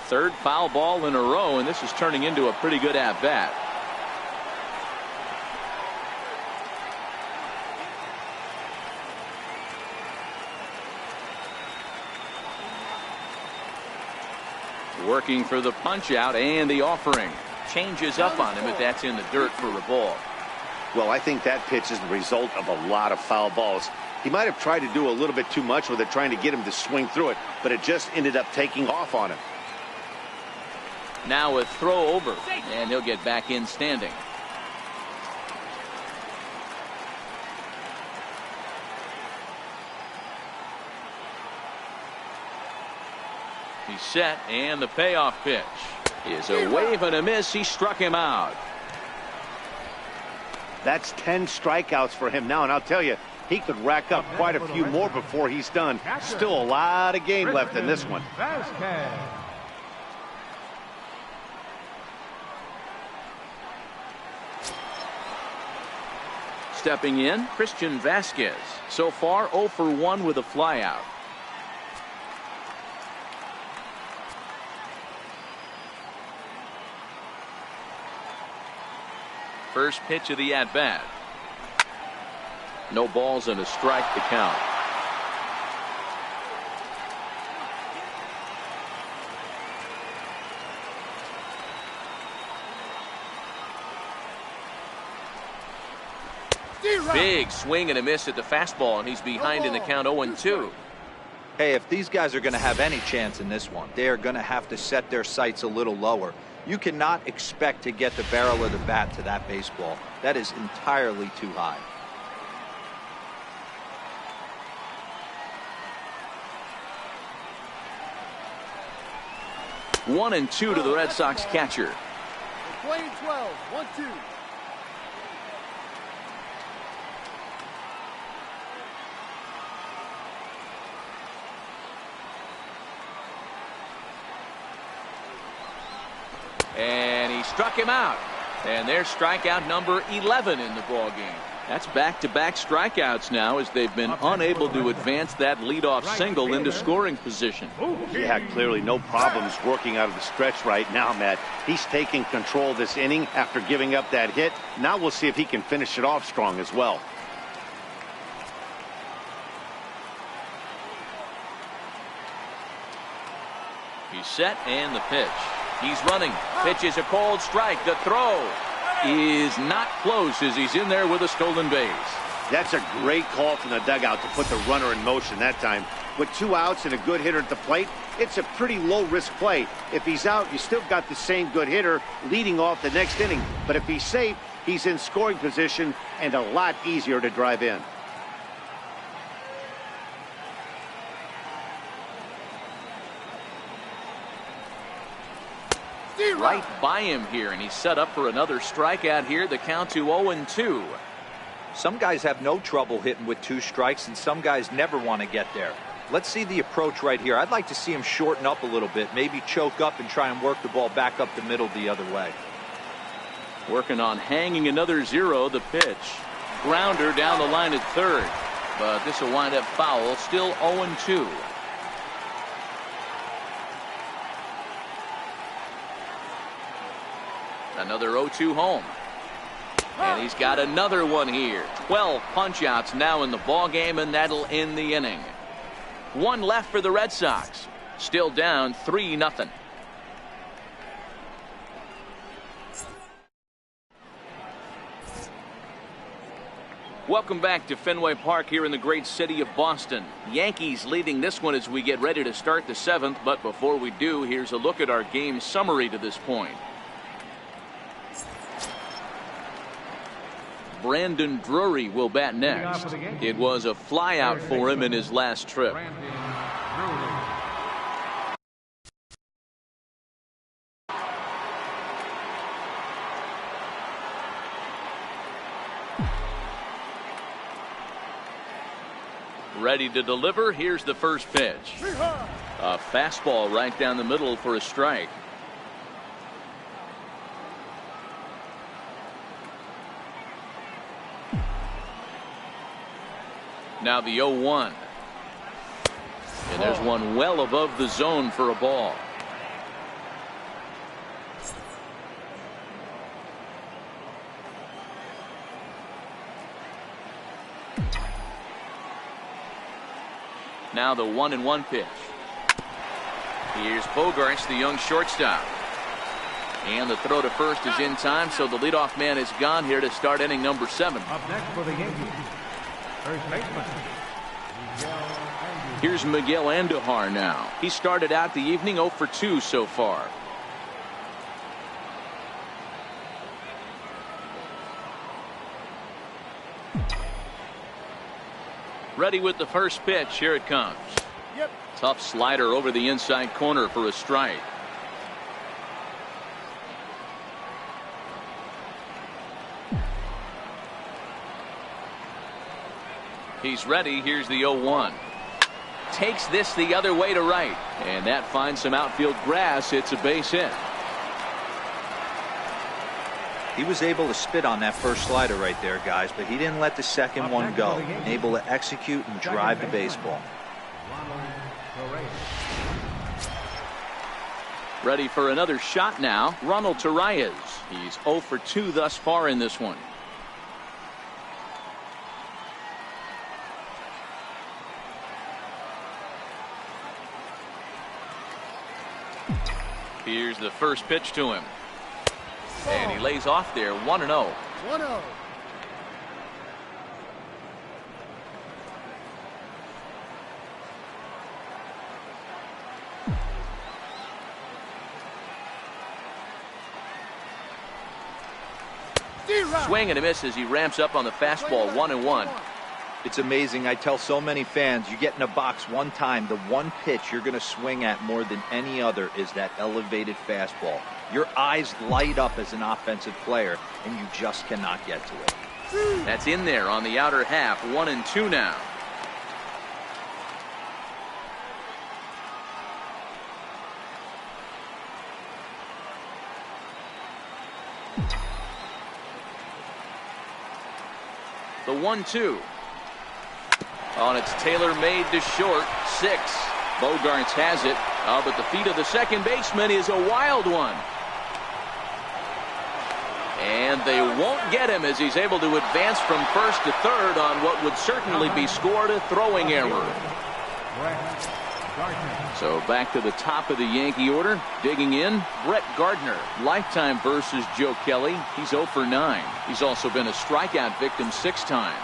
Speaker 1: Third foul ball in a row, and this is turning into a pretty good at-bat. Working for the punch out, and the offering changes up on him, but that's in the dirt for a ball.
Speaker 2: Well, I think that pitch is the result of a lot of foul balls. He might have tried to do a little bit too much with it, trying to get him to swing through it, but it just ended up taking off on him.
Speaker 1: Now a throw over, and he'll get back in standing. He's set, and the payoff pitch is a wave and a miss. He struck him out.
Speaker 2: That's 10 strikeouts for him now, and I'll tell you, he could rack up quite a few more before he's done. Still a lot of game left in this one.
Speaker 1: Stepping in, Christian Vasquez. So far 0 for 1 with a flyout. First pitch of the at-bat. No balls and a strike to count. Big swing and a miss at the fastball, and he's behind in the count 0-2.
Speaker 3: Hey, if these guys are going to have any chance in this one, they are going to have to set their sights a little lower. You cannot expect to get the barrel of the bat to that baseball. That is entirely too high.
Speaker 1: One and two to the Red Sox catcher.
Speaker 5: Playing 12, 1-2.
Speaker 1: And he struck him out. And there's strikeout number 11 in the ball game. That's back-to-back strikeouts now, as they've been unable to advance that leadoff single into scoring position.
Speaker 2: He had clearly no problems working out of the stretch right now, Matt. He's taking control of this inning after giving up that hit. Now we'll see if he can finish it off strong as well.
Speaker 1: He's set, and the pitch. He's running. Pitch is a cold strike. The throw is not close as he's in there with a stolen base.
Speaker 2: That's a great call from the dugout to put the runner in motion that time. With 2 outs and a good hitter at the plate, it's a pretty low-risk play. If he's out, you still got the same good hitter leading off the next inning. But if he's safe, he's in scoring position and a lot easier to drive in.
Speaker 1: Right by him here, and he's set up for another strikeout here. The count to 0-2.
Speaker 3: Some guys have no trouble hitting with 2 strikes, and some guys never want to get there. Let's see the approach right here. I'd like to see him shorten up a little bit, maybe choke up and try and work the ball back up the middle the other way.
Speaker 1: Working on hanging another 0. The pitch. Grounder down the line at third. But this will wind up foul. Still 0-2. Another 0-2 home. And he's got another one here. 12 punch-outs now in the ball game, and that'll end the inning. 1 left for the Red Sox. Still down 3-0. Welcome back to Fenway Park here in the great city of Boston. Yankees leading this one as we get ready to start the 7th. But before we do, here's a look at our game summary to this point. Brandon Drury will bat next. It was a flyout for him in his last trip. Ready to deliver. Here's the first pitch. A fastball right down the middle for a strike. Now the 0-1. And there's one well above the zone for a ball. Now the 1-1 pitch. Here's Bogarts, the young shortstop. And the throw to first is in time, so the leadoff man is gone here to start inning number 7.
Speaker 4: Up next for the Yankees, first baseman
Speaker 1: Here's Miguel Andujar now. He started out the evening 0 for 2 so far. Ready with the first pitch. Here it comes.
Speaker 5: Yep.
Speaker 1: Tough slider over the inside corner for a strike. He's ready. Here's the 0-1. Takes this the other way to right. And that finds some outfield grass. It's a base hit.
Speaker 3: He was able to spit on that first slider right there, guys, but he didn't let the second one go. Able to execute and drive the baseball.
Speaker 1: Ready for another shot now. Ronald Torreyes. He's 0 for 2 thus far in this one. Here's the first pitch to him. And he lays off there. 1-0.
Speaker 5: 1-0.
Speaker 1: Swing and a miss as he ramps up on the fastball. 1-1.
Speaker 3: It's amazing. I tell so many fans, you get in a box one time, the one pitch you're going to swing at more than any other is that elevated fastball. Your eyes light up as an offensive player, and you just cannot get to it.
Speaker 1: That's in there on the outer half. 1-2 now. The 1-2. Oh, and it's tailor-made to short. 6. Bogarts has it. Oh, but the feet of the second baseman is a wild one. And they won't get him as he's able to advance from first to third on what would certainly be scored a throwing error. So back to the top of the Yankee order. Digging in, Brett Gardner. Lifetime versus Joe Kelly. He's 0 for 9. He's also been a strikeout victim 6 times.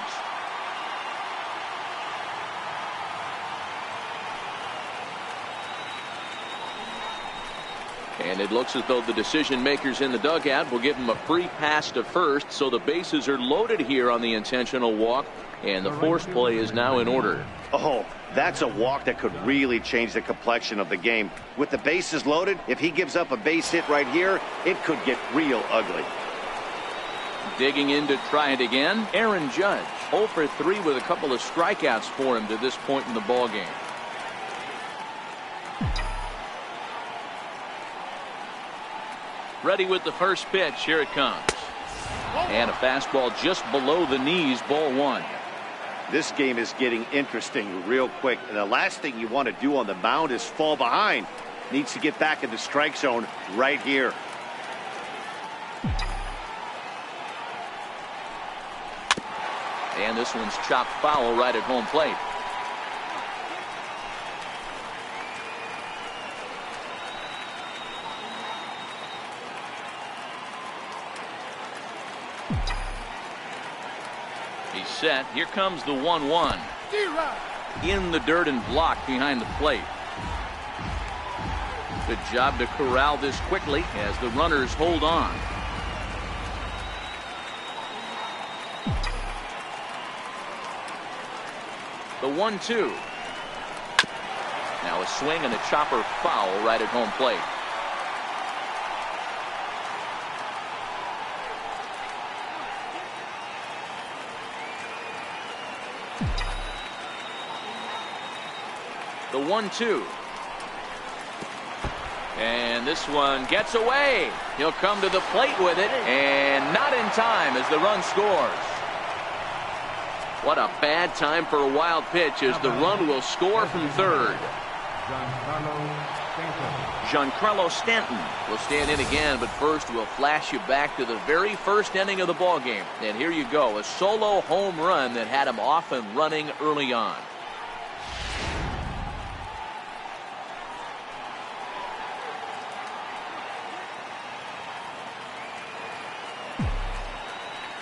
Speaker 1: And it looks as though the decision makers in the dugout will give him a free pass to first, so the bases are loaded here on the intentional walk, and the force play is now in order.
Speaker 2: Oh, that's a walk that could really change the complexion of the game. With the bases loaded, if he gives up a base hit right here, it could get real ugly.
Speaker 1: Digging in to try it again, Aaron Judge. 0 for 3 with a couple of strikeouts for him to this point in the ballgame. Ready with the first pitch. Here it comes. And a fastball just below the knees. Ball 1.
Speaker 2: This game is getting interesting real quick. And the last thing you want to do on the mound is fall behind. Needs to get back in the strike zone right here.
Speaker 1: And this one's chopped foul right at home plate. He's set. Here comes the 1-1. In the dirt and blocked behind the plate. Good job to corral this quickly as the runners hold on. The 1-2. Now a swing and a chopper foul right at home plate. The 1-2. And this one gets away. He'll come to the plate with it, and not in time as the run scores. What a bad time for a wild pitch as the run will score from third. Giancarlo Stanton will stand in again, but first we'll flash you back to the very first inning of the ballgame. And here you go, a solo home run that had him off and running early on.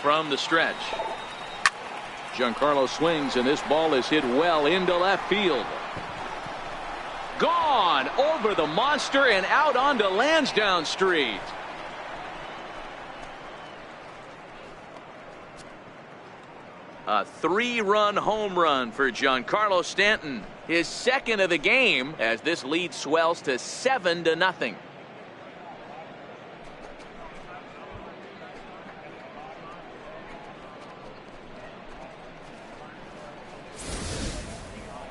Speaker 1: From the stretch. Giancarlo swings, and this ball is hit well into left field. Gone over the monster and out onto Lansdowne Street. A 3-run home run for Giancarlo Stanton. His second of the game as this lead swells to 7-0.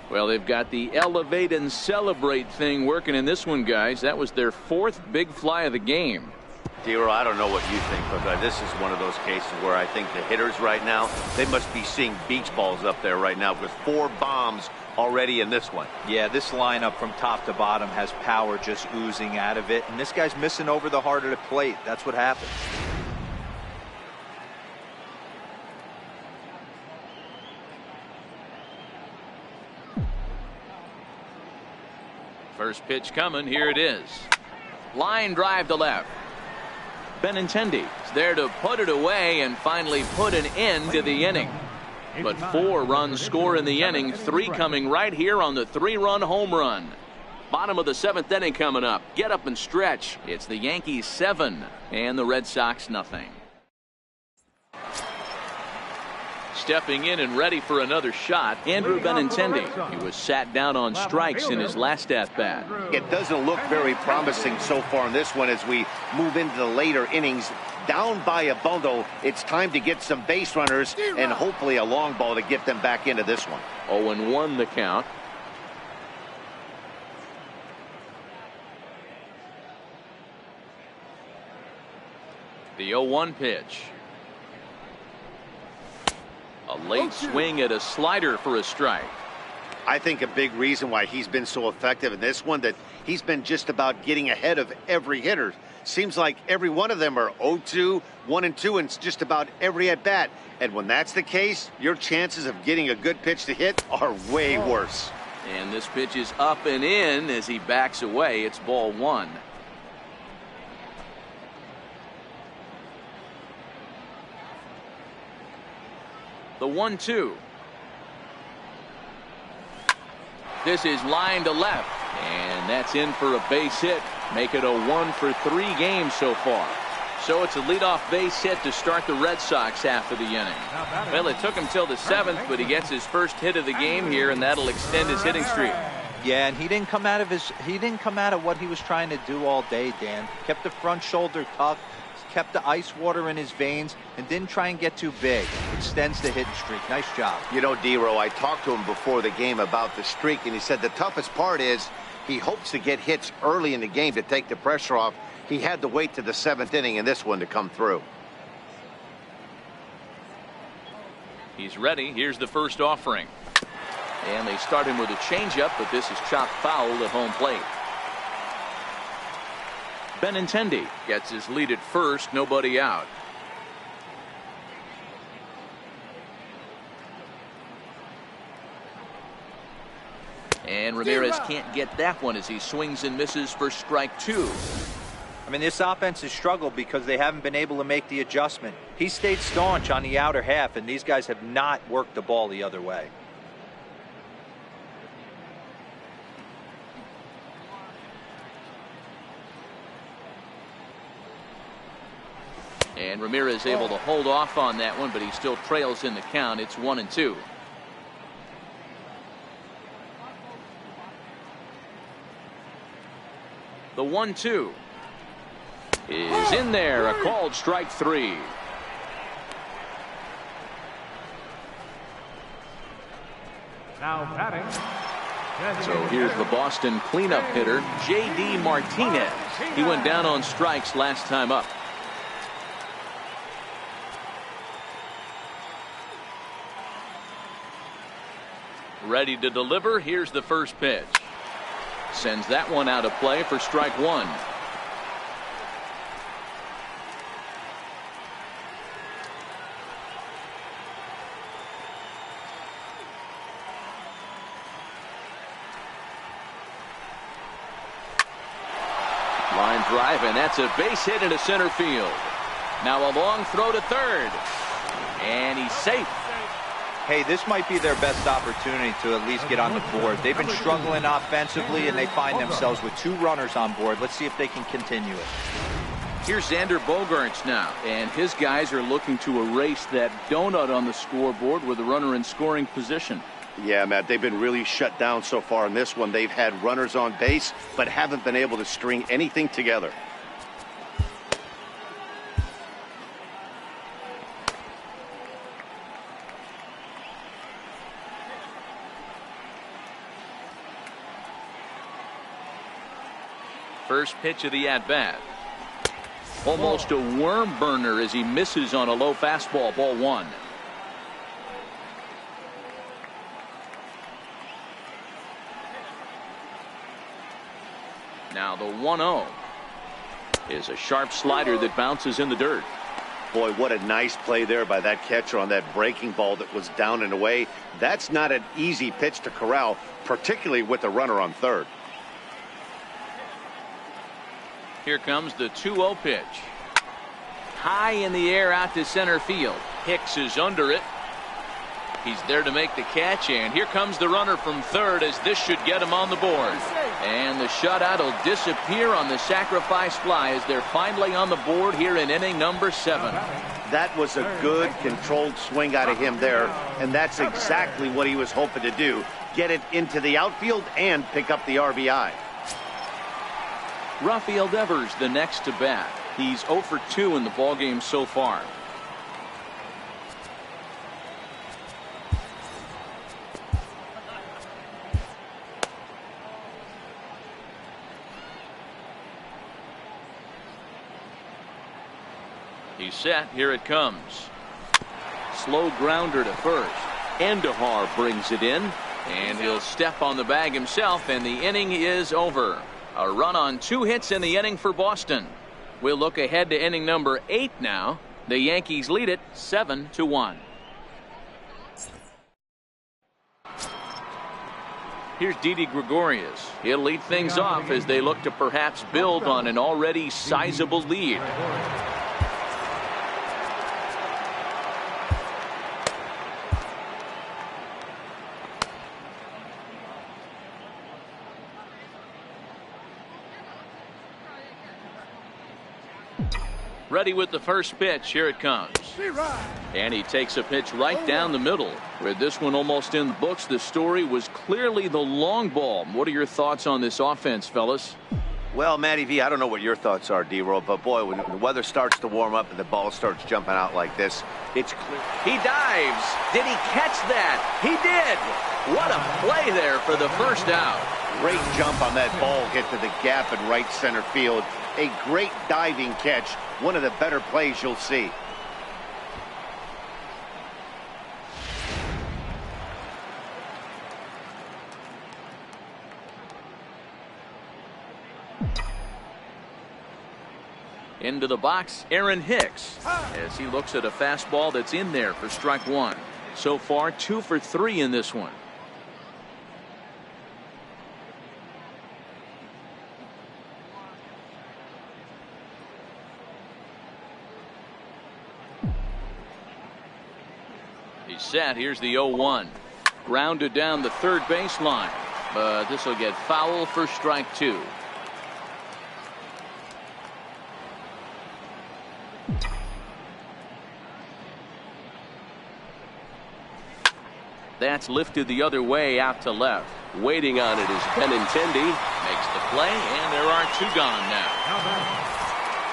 Speaker 1: Well, they've got the elevate and celebrate thing working in this one, guys. That was their 4th big fly of the game.
Speaker 2: Dero, I don't know what you think, but this is one of those cases where I think the hitters right now, they must be seeing beach balls up there right now with 4 bombs already in this one.
Speaker 3: Yeah, this lineup from top to bottom has power just oozing out of it, and this guy's missing over the heart of the plate. That's what happens.
Speaker 1: First pitch coming. Here it is. Line drive to left. Benintendi is there to put it away and finally put an end to the inning. But 4 runs score in the inning, 3 coming right here on the 3-run home run. Bottom of the 7th inning coming up. Get up and stretch. It's the Yankees 7 and the Red Sox nothing. Stepping in and ready for another shot, Andrew Benintendi. He was sat down on strikes in his last at-bat.
Speaker 2: It doesn't look very promising so far in this one as we move into the later innings. Down by a bundle, it's time to get some base runners and hopefully a long ball to get them back into this one.
Speaker 1: 0-1 the count. The 0-1 pitch. A late swing at a slider for a strike.
Speaker 2: I think a big reason why he's been so effective in this one that he's been just about getting ahead of every hitter. Seems like every one of them are 0-2, 1-2 in just about every at bat. And when that's the case, your chances of getting a good pitch to hit are way worse.
Speaker 1: And this pitch is up and in as he backs away. It's ball 1. The 1-2. This is line to left, and that's in for a base hit. Make it a 1 for 3 games so far. So it's a leadoff base hit to start the Red Sox half of the inning. Well, it took him till the 7th, but he gets his first hit of the game here, and that'll extend his hitting streak.
Speaker 3: Yeah, and he didn't come out of what he was trying to do all day, Dan. Kept the front shoulder tucked, kept the ice water in his veins, and didn't try and get too big. Extends the hitting streak. Nice job.
Speaker 2: You know, Dero, I talked to him before the game about the streak, and he said the toughest part is he hopes to get hits early in the game to take the pressure off. He had to wait to the 7th inning in this one to come through.
Speaker 1: He's ready. Here's the first offering. And they start him with a changeup, but this is chopped foul at home plate. Benintendi gets his lead at first, nobody out. And Ramirez can't get that one as he swings and misses for strike 2.
Speaker 3: I mean, this offense has struggled because they haven't been able to make the adjustment. He stayed staunch on the outer half, and these guys have not worked the ball the other way.
Speaker 1: And Ramirez able to hold off on that one, but he still trails in the count. It's 1-2. The 1-2 is in there. A called strike 3.
Speaker 4: Now batting.
Speaker 1: So here's the Boston cleanup hitter, J.D. Martinez. He went down on strikes last time up. Ready to deliver. Here's the first pitch. Sends that one out of play for strike 1. Line drive, and that's a base hit into center field. Now a long throw to third, and he's safe.
Speaker 3: Hey, this might be their best opportunity to at least get on the board. They've been struggling offensively, and they find themselves with 2 runners on board. Let's see if they can continue it.
Speaker 1: Here's Xander Bogaerts now, and his guys are looking to erase that donut on the scoreboard with a runner in scoring position.
Speaker 2: Yeah, Matt, they've been really shut down so far in this one. They've had runners on base, but haven't been able to string anything together.
Speaker 1: First pitch of the at-bat. Almost a worm burner as he misses on a low fastball, ball 1. Now the 1-0 is a sharp slider that bounces in the dirt.
Speaker 2: Boy, what a nice play there by that catcher on that breaking ball that was down and away. That's not an easy pitch to corral, particularly with a runner on third.
Speaker 1: Here comes the 2-0 pitch. High in the air out to center field. Hicks is under it. He's there to make the catch, and here comes the runner from third as this should get him on the board. And the shutout will disappear on the sacrifice fly as they're finally on the board here in inning number 7.
Speaker 2: That was a good controlled swing out of him there, and that's exactly what he was hoping to do. Get it into the outfield and pick up the RBI.
Speaker 1: Rafael Devers the next to bat. He's 0 for 2 in the ballgame so far. He's set. Here it comes. Slow grounder to first. Andujar brings it in, and he'll step on the bag himself, and the inning is over. A run on 2 hits in the inning for Boston. We'll look ahead to inning number 8 now. The Yankees lead it 7-1. Here's Didi Gregorius. He'll lead things off as they look to perhaps build on an already sizable lead. Ready with the first pitch. Here it comes. And he takes a pitch right down the middle. With this one almost in the books, the story was clearly the long ball. What are your thoughts on this offense, fellas?
Speaker 2: Well, Matty V, I don't know what your thoughts are, D-Roll, but boy, when the weather starts to warm up and the ball starts jumping out like this, it's clear.
Speaker 1: He dives. Did he catch that? He did. What a play there for the first out.
Speaker 2: Great jump on that ball, hit to the gap in right center field. A great diving catch. One of the better plays you'll see.
Speaker 1: Into the box, Aaron Hicks, as he looks at a fastball that's in there for strike 1. So far, 2 for 3 in this one. He's set. Here's the 0-1. Grounded down the third baseline, but this will get foul for strike 2. That's lifted the other way out to left. Waiting on it is Benintendi. Makes the play, and there are 2 gone now.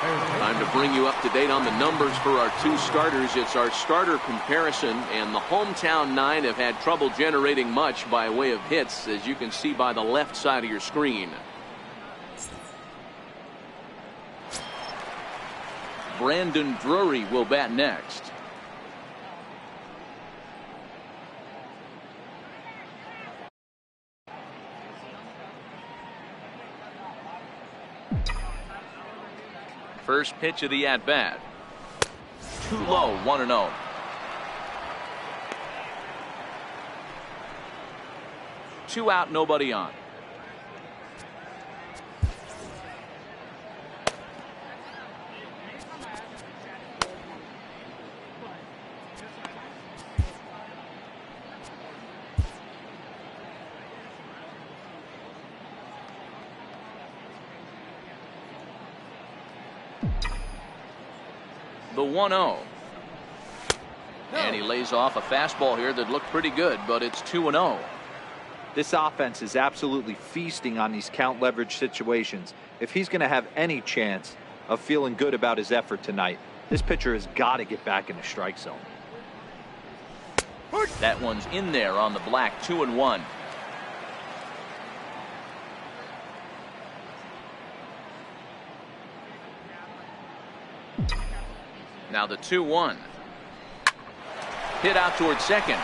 Speaker 1: Time to bring you up to date on the numbers for our 2 starters. It's our starter comparison, and the hometown 9 have had trouble generating much by way of hits, as you can see by the left side of your screen. Brandon Drury will bat next. First pitch of the at-bat. Too low, 1-0. Two out, nobody on. The 1-0. And he lays off a fastball here that looked pretty good, but it's 2-0.
Speaker 3: This offense is absolutely feasting on these count leverage situations. If he's going to have any chance of feeling good about his effort tonight, this pitcher has got to get back in the strike zone.
Speaker 1: That one's in there on the black. 2-1. Now the 2-1. Hit out towards second.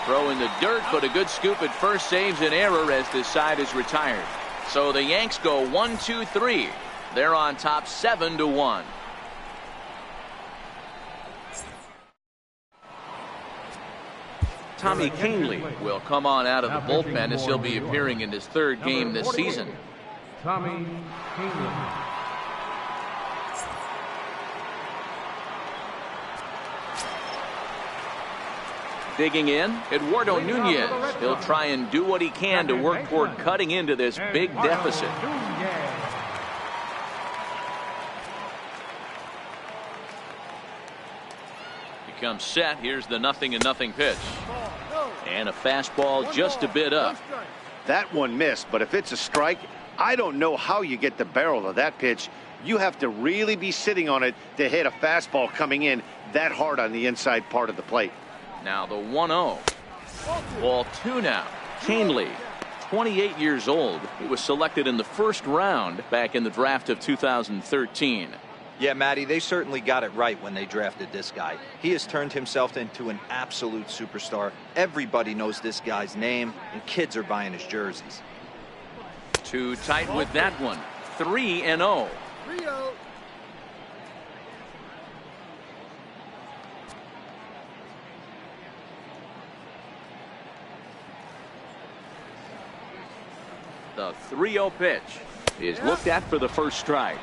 Speaker 1: Throw in the dirt, but a good scoop at first saves an error as this side is retired. So the Yanks go 1-2-3. They're on top 7-1. Tommy Kahnle will come on out of the bullpen as he'll be appearing in his third game this season.
Speaker 4: Tommy Kahnle.
Speaker 1: Digging in, Eduardo Nunez. He'll try and do what he can to work toward cutting into this big deficit. He comes set. Here's the 0-0 pitch. And a fastball just a bit up.
Speaker 2: That one missed, but if it's a strike, I don't know how you get the barrel of that pitch. You have to really be sitting on it to hit a fastball coming in that hard on the inside part of the plate.
Speaker 1: Now the 1-0. Ball 2 now. Kahnle, 28 years old. He was selected in the first round back in the draft of 2013.
Speaker 3: Yeah, Matty, they certainly got it right when they drafted this guy. He has turned himself into an absolute superstar. Everybody knows this guy's name, and kids are buying his jerseys.
Speaker 1: Too tight with that one. 3-0.
Speaker 5: 3-0.
Speaker 1: The 3-0 pitch is looked at for the first strike.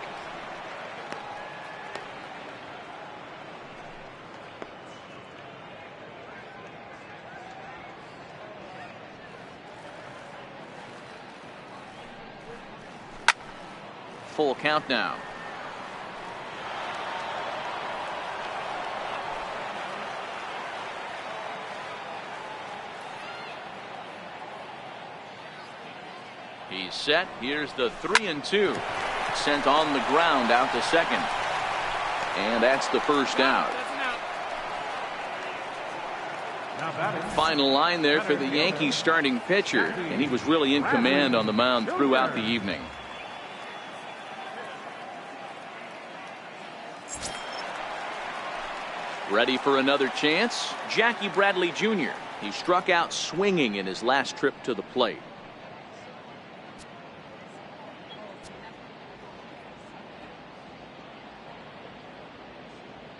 Speaker 1: Full count now. He's set. Here's the 3-2. Sent on the ground out to second. And that's the first out. Final line there for the Yankees starting pitcher. And he was really in command on the mound throughout the evening. Ready for another chance? Jackie Bradley Jr. He struck out swinging in his last trip to the plate.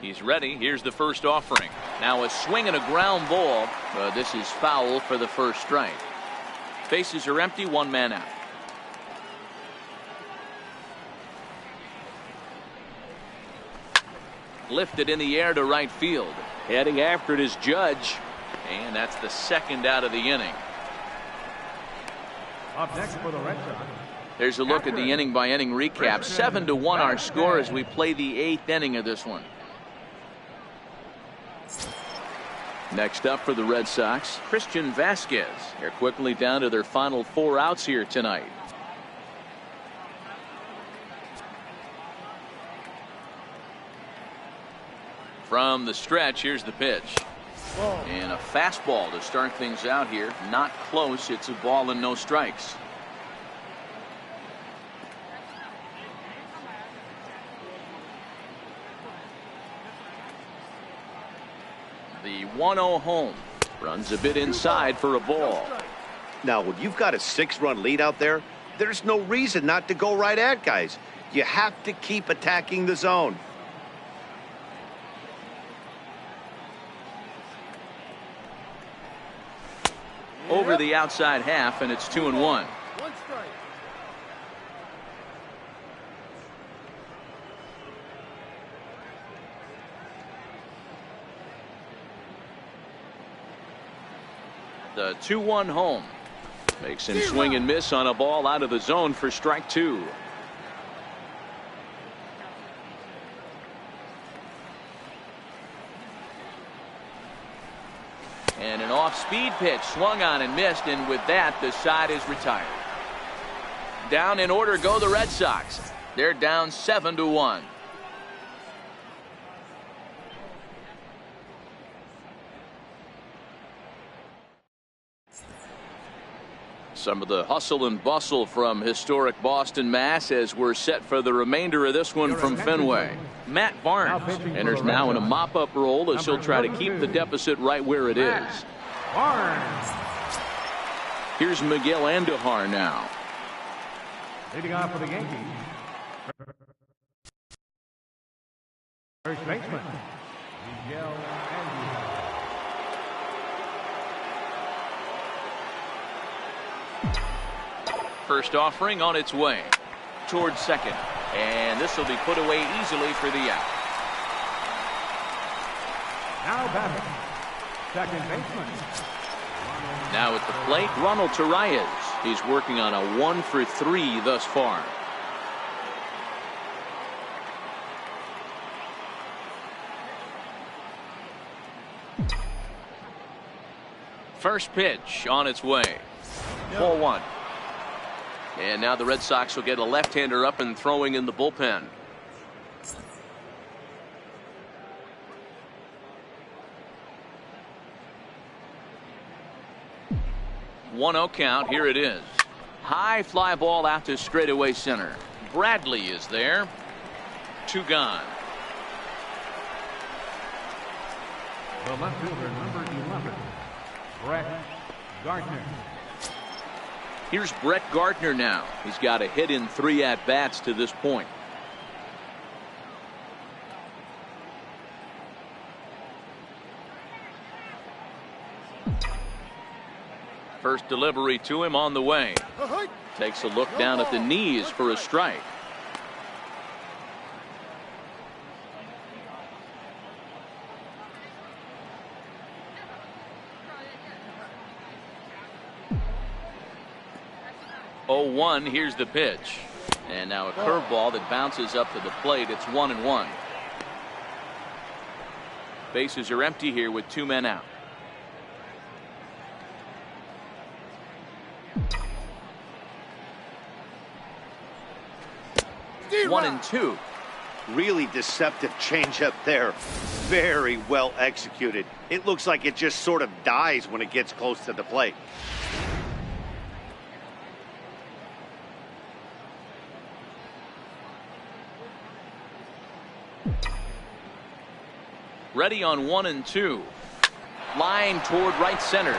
Speaker 1: He's ready. Here's the first offering. Now a swing and a ground ball. This is foul for the first strike. Bases are empty. One man out. Lifted in the air to right field. Heading after it is Judge. And that's the second out of the inning.
Speaker 4: Up next for the Red Sox.
Speaker 1: There's a look at the inning by inning recap. 7-1 our score as we play the 8th inning of this one. Next up for the Red Sox, Christian Vasquez. They're quickly down to their final 4 outs here tonight. From the stretch, here's the pitch. And a fastball to start things out here. Not close. It's a ball and no strikes. The 1-0 home. Runs a bit inside for a ball.
Speaker 2: Now, when you've got a 6-run lead out there, there's no reason not to go right at guys. You have to keep attacking the zone.
Speaker 1: Over the outside half, and it's 2-1.
Speaker 5: One strike.
Speaker 1: The 2-1 home. Makes him swing and miss on a ball out of the zone for strike 2. off-speed pitch swung on and missed, and with that, the side is retired. Down in order go the Red Sox. They're down 7-1. Some of the hustle and bustle from historic Boston, Mass, as we're set for the remainder of this one from Fenway. Matt Barnes enters now in a mop-up role as he'll try to keep the deficit right where it is. Here's Miguel Andujar now.
Speaker 4: Leading off for the Yankees, first baseman, Miguel Andujar.
Speaker 1: First offering on its way towards second, and this will be put away easily for the out.
Speaker 4: Now batting, second baseman.
Speaker 1: Now at the plate, Ronald Torreyes. He's working on a 1-for-3 thus far. First pitch on its way. Ball one. And now the Red Sox will get a left-hander up and throwing in the bullpen. One-0 count. Here it is. High fly ball out to straightaway center. Bradley is there. Two gone.
Speaker 4: The left fielder, number 11, Brett Gardner.
Speaker 1: Here's Brett Gardner now. He's got a hit in 3 at-bats to this point. First delivery to him on the way. Takes a look down at the knees for a strike. Oh, 1. Here's the pitch. And now a curveball that bounces up to the plate. It's 1-1. Bases are empty here with 2 men out. One and two.
Speaker 2: Really deceptive changeup there. Very well executed. It looks like it just sort of dies when it gets close to the plate.
Speaker 1: Ready on 1 and 2. Line toward right center.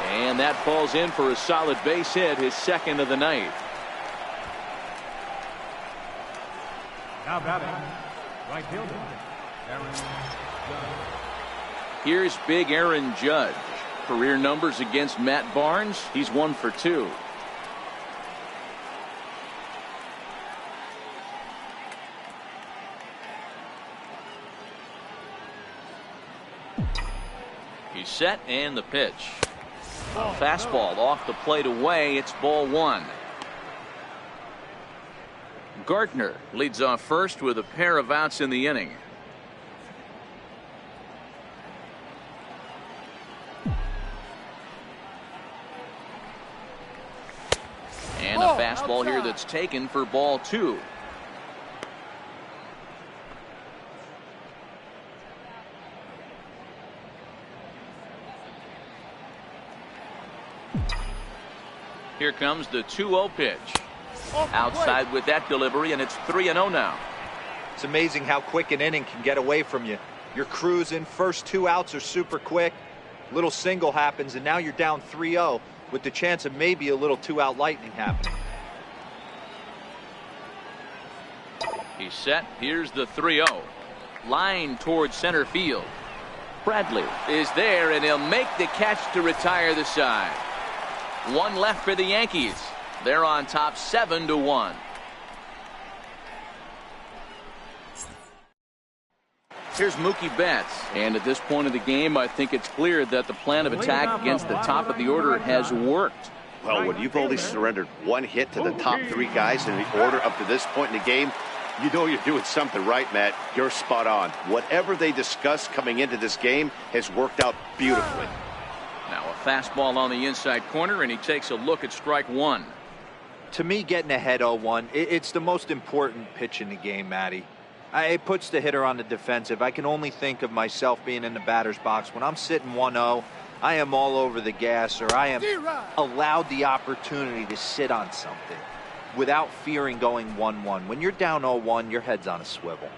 Speaker 1: And that falls in for a solid base hit, his second of the night.
Speaker 4: Now batting, right fielder, Aaron Judge.
Speaker 1: Here's big Aaron Judge. Career numbers against Matt Barnes. He's 1 for 2. He's set and the pitch. Fastball off the plate away. It's ball 1. Gardner leads off first with a pair of outs in the inning. And a fastball here that's taken for ball 2. Here comes the 2-0 pitch. Outside with that delivery, and it's 3-0 now.
Speaker 3: It's amazing how quick an inning can get away from you. You're cruising. First 2 outs are super quick. Little single happens, and now you're down 3-0 with the chance of maybe a little 2-out lightning happening.
Speaker 1: He's set. Here's the 3-0. Line towards center field. Bradley is there, and he'll make the catch to retire the side. 1 left for the Yankees. They're on top 7-1. Here's Mookie Betts. And at this point of the game, I think it's clear that the plan of attack against the top of the order has worked.
Speaker 2: Well, when you've only surrendered 1 hit to the top 3 guys in the order up to this point in the game, You know you're doing something right, Matt. You're spot on. Whatever they discussed coming into this game has worked out beautifully.
Speaker 1: Now a fastball on the inside corner, and he takes a look at strike one.
Speaker 3: To me, getting ahead 0-1, it's the most important pitch in the game, Matty. It puts the hitter on the defensive. I can only think of myself being in the batter's box. When I'm sitting 1-0, I am all over the gas, or I am allowed the opportunity to sit on something without fearing going 1-1. When you're down 0-1, your head's on a swivel.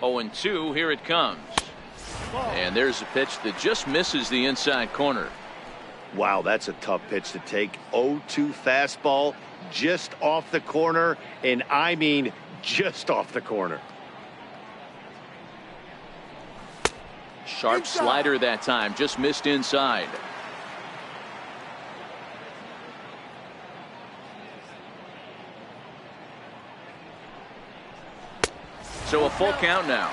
Speaker 1: Oh, 0-2, here it comes. And there's a pitch that just misses the inside corner.
Speaker 2: Wow, that's a tough pitch to take. 0-2 fastball just off the corner, and I mean just off the corner.
Speaker 1: Sharp slider that time, just missed inside. So a full count now.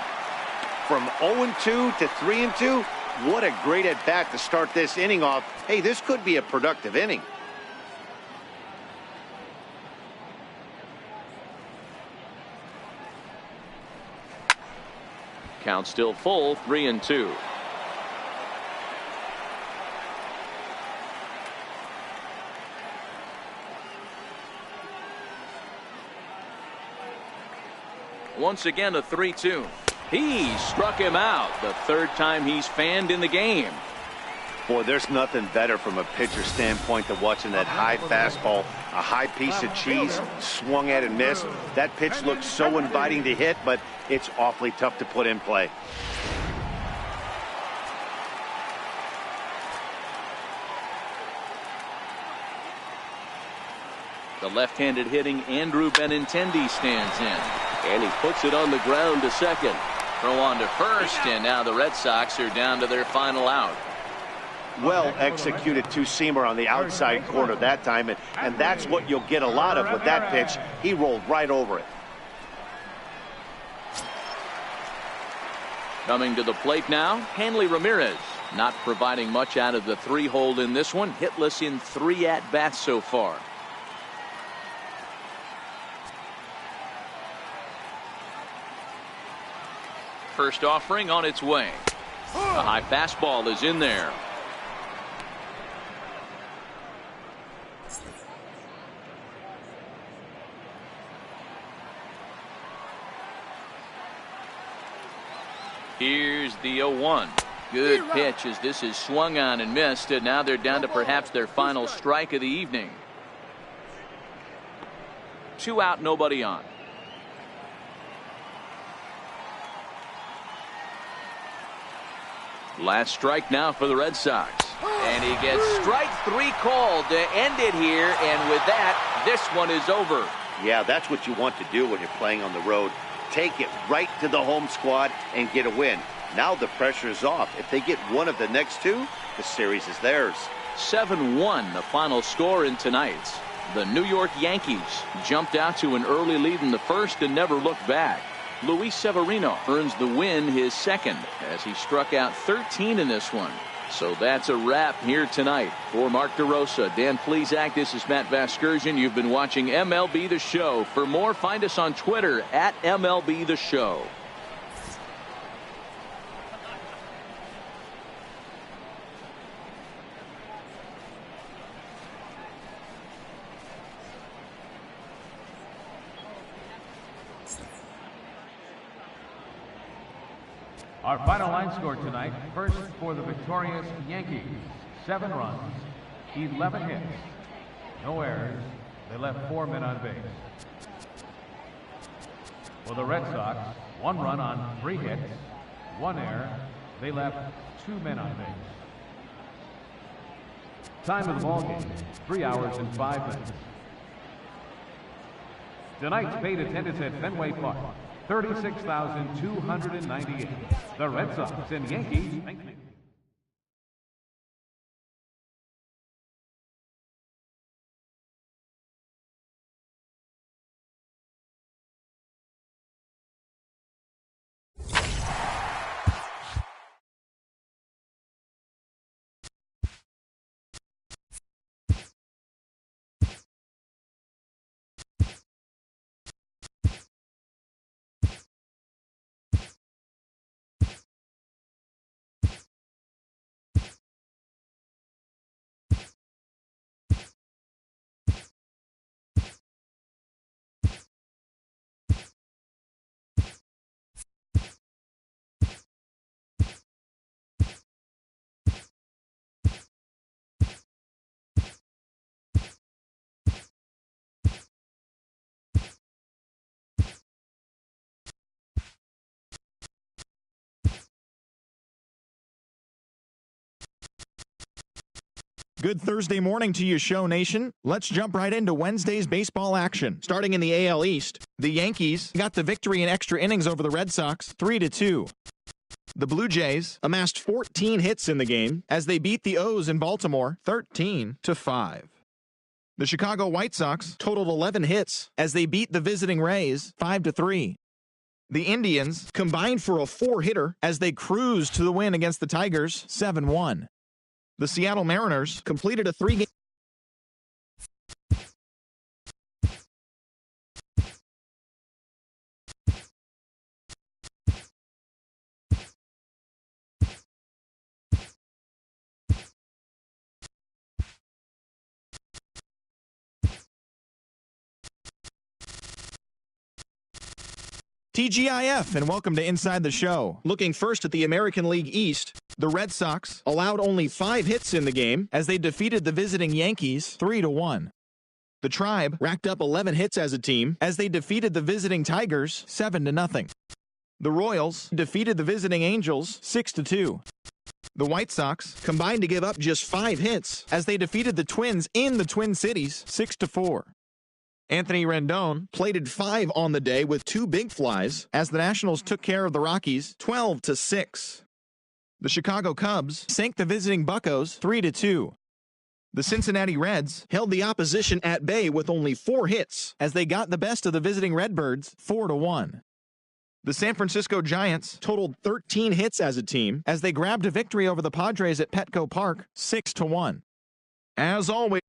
Speaker 2: From 0-2 to 3-2, what a great at-bat to start this inning off. Hey, this could be a productive inning.
Speaker 1: Count still full, 3-2. Once again, a 3-2. He struck him out. The third time he's fanned in the game.
Speaker 2: Boy, there's nothing better from a pitcher standpoint than watching that high fastball, a high piece of cheese, swung at and missed. That pitch looks so inviting to hit, but it's awfully tough to put in play.
Speaker 1: The left-handed hitting Andrew Benintendi stands in. And he puts it on the ground to second. Throw on to first, and now the Red Sox are down to their final out.
Speaker 2: Well executed two-seamer on the outside corner that time, and that's what you'll get a lot of with that pitch. He rolled right over it.
Speaker 1: Coming to the plate now, Hanley Ramirez. Not providing much out of the three-hole in this one. Hitless in 3 at-bats so far. First offering on its way. A high fastball is in there. Here's the 0-1. Good pitch as this is swung on and missed, and now they're down to perhaps their final strike of the evening. 2 out, nobody on. Last strike now for the Red Sox. And he gets strike 3 called to end it here, and with that, this one is over.
Speaker 2: Yeah, that's what you want to do when you're playing on the road. Take it right to the home squad and get a win. Now the pressure is off. If they get one of the next 2, the series is theirs.
Speaker 1: 7-1 the final score in tonight's. The New York Yankees jumped out to an early lead in the first and never looked back. Luis Severino earns the win, his second, as he struck out 13 in this one. So that's a wrap here tonight. For Mark DeRosa, Dan Plesac, this is Matt Vasgersian. You've been watching MLB The Show. For more, find us on Twitter at MLB The Show.
Speaker 4: Our final line score tonight, first for the victorious Yankees, 7 runs, 11 hits, no errors. They left 4 men on base. For the Red Sox, 1 run on 3 hits, 1 error. They left 2 men on base. Time of the ball game, 3 hours and 5 minutes. Tonight's paid attendance at Fenway Park, 36,298. The Red Sox and Yankees. Thank you.
Speaker 6: Good Thursday morning to you, Show Nation. Let's jump right into Wednesday's baseball action. Starting in the AL East, the Yankees got the victory in extra innings over the Red Sox, 3-2. The Blue Jays amassed 14 hits in the game as they beat the O's in Baltimore, 13-5. The Chicago White Sox totaled 11 hits as they beat the visiting Rays, 5-3. The Indians combined for a 4-hitter as they cruised to the win against the Tigers, 7-1. The Seattle Mariners completed a 3-game TGIF, and welcome to Inside the Show. Looking first at the American League East, the Red Sox allowed only 5 hits in the game as they defeated the visiting Yankees 3-1. The Tribe racked up 11 hits as a team as they defeated the visiting Tigers 7-0. The Royals defeated the visiting Angels 6-2. The White Sox combined to give up just 5 hits as they defeated the Twins in the Twin Cities 6-4. Anthony Rendon plated 5 on the day with 2 big flies as the Nationals took care of the Rockies 12-6. The Chicago Cubs sank the visiting Buccos 3-2. The Cincinnati Reds held the opposition at bay with only 4 hits as they got the best of the visiting Redbirds 4-1. The San Francisco Giants totaled 13 hits as a team as they grabbed a victory over the Padres at Petco Park 6-1. As always,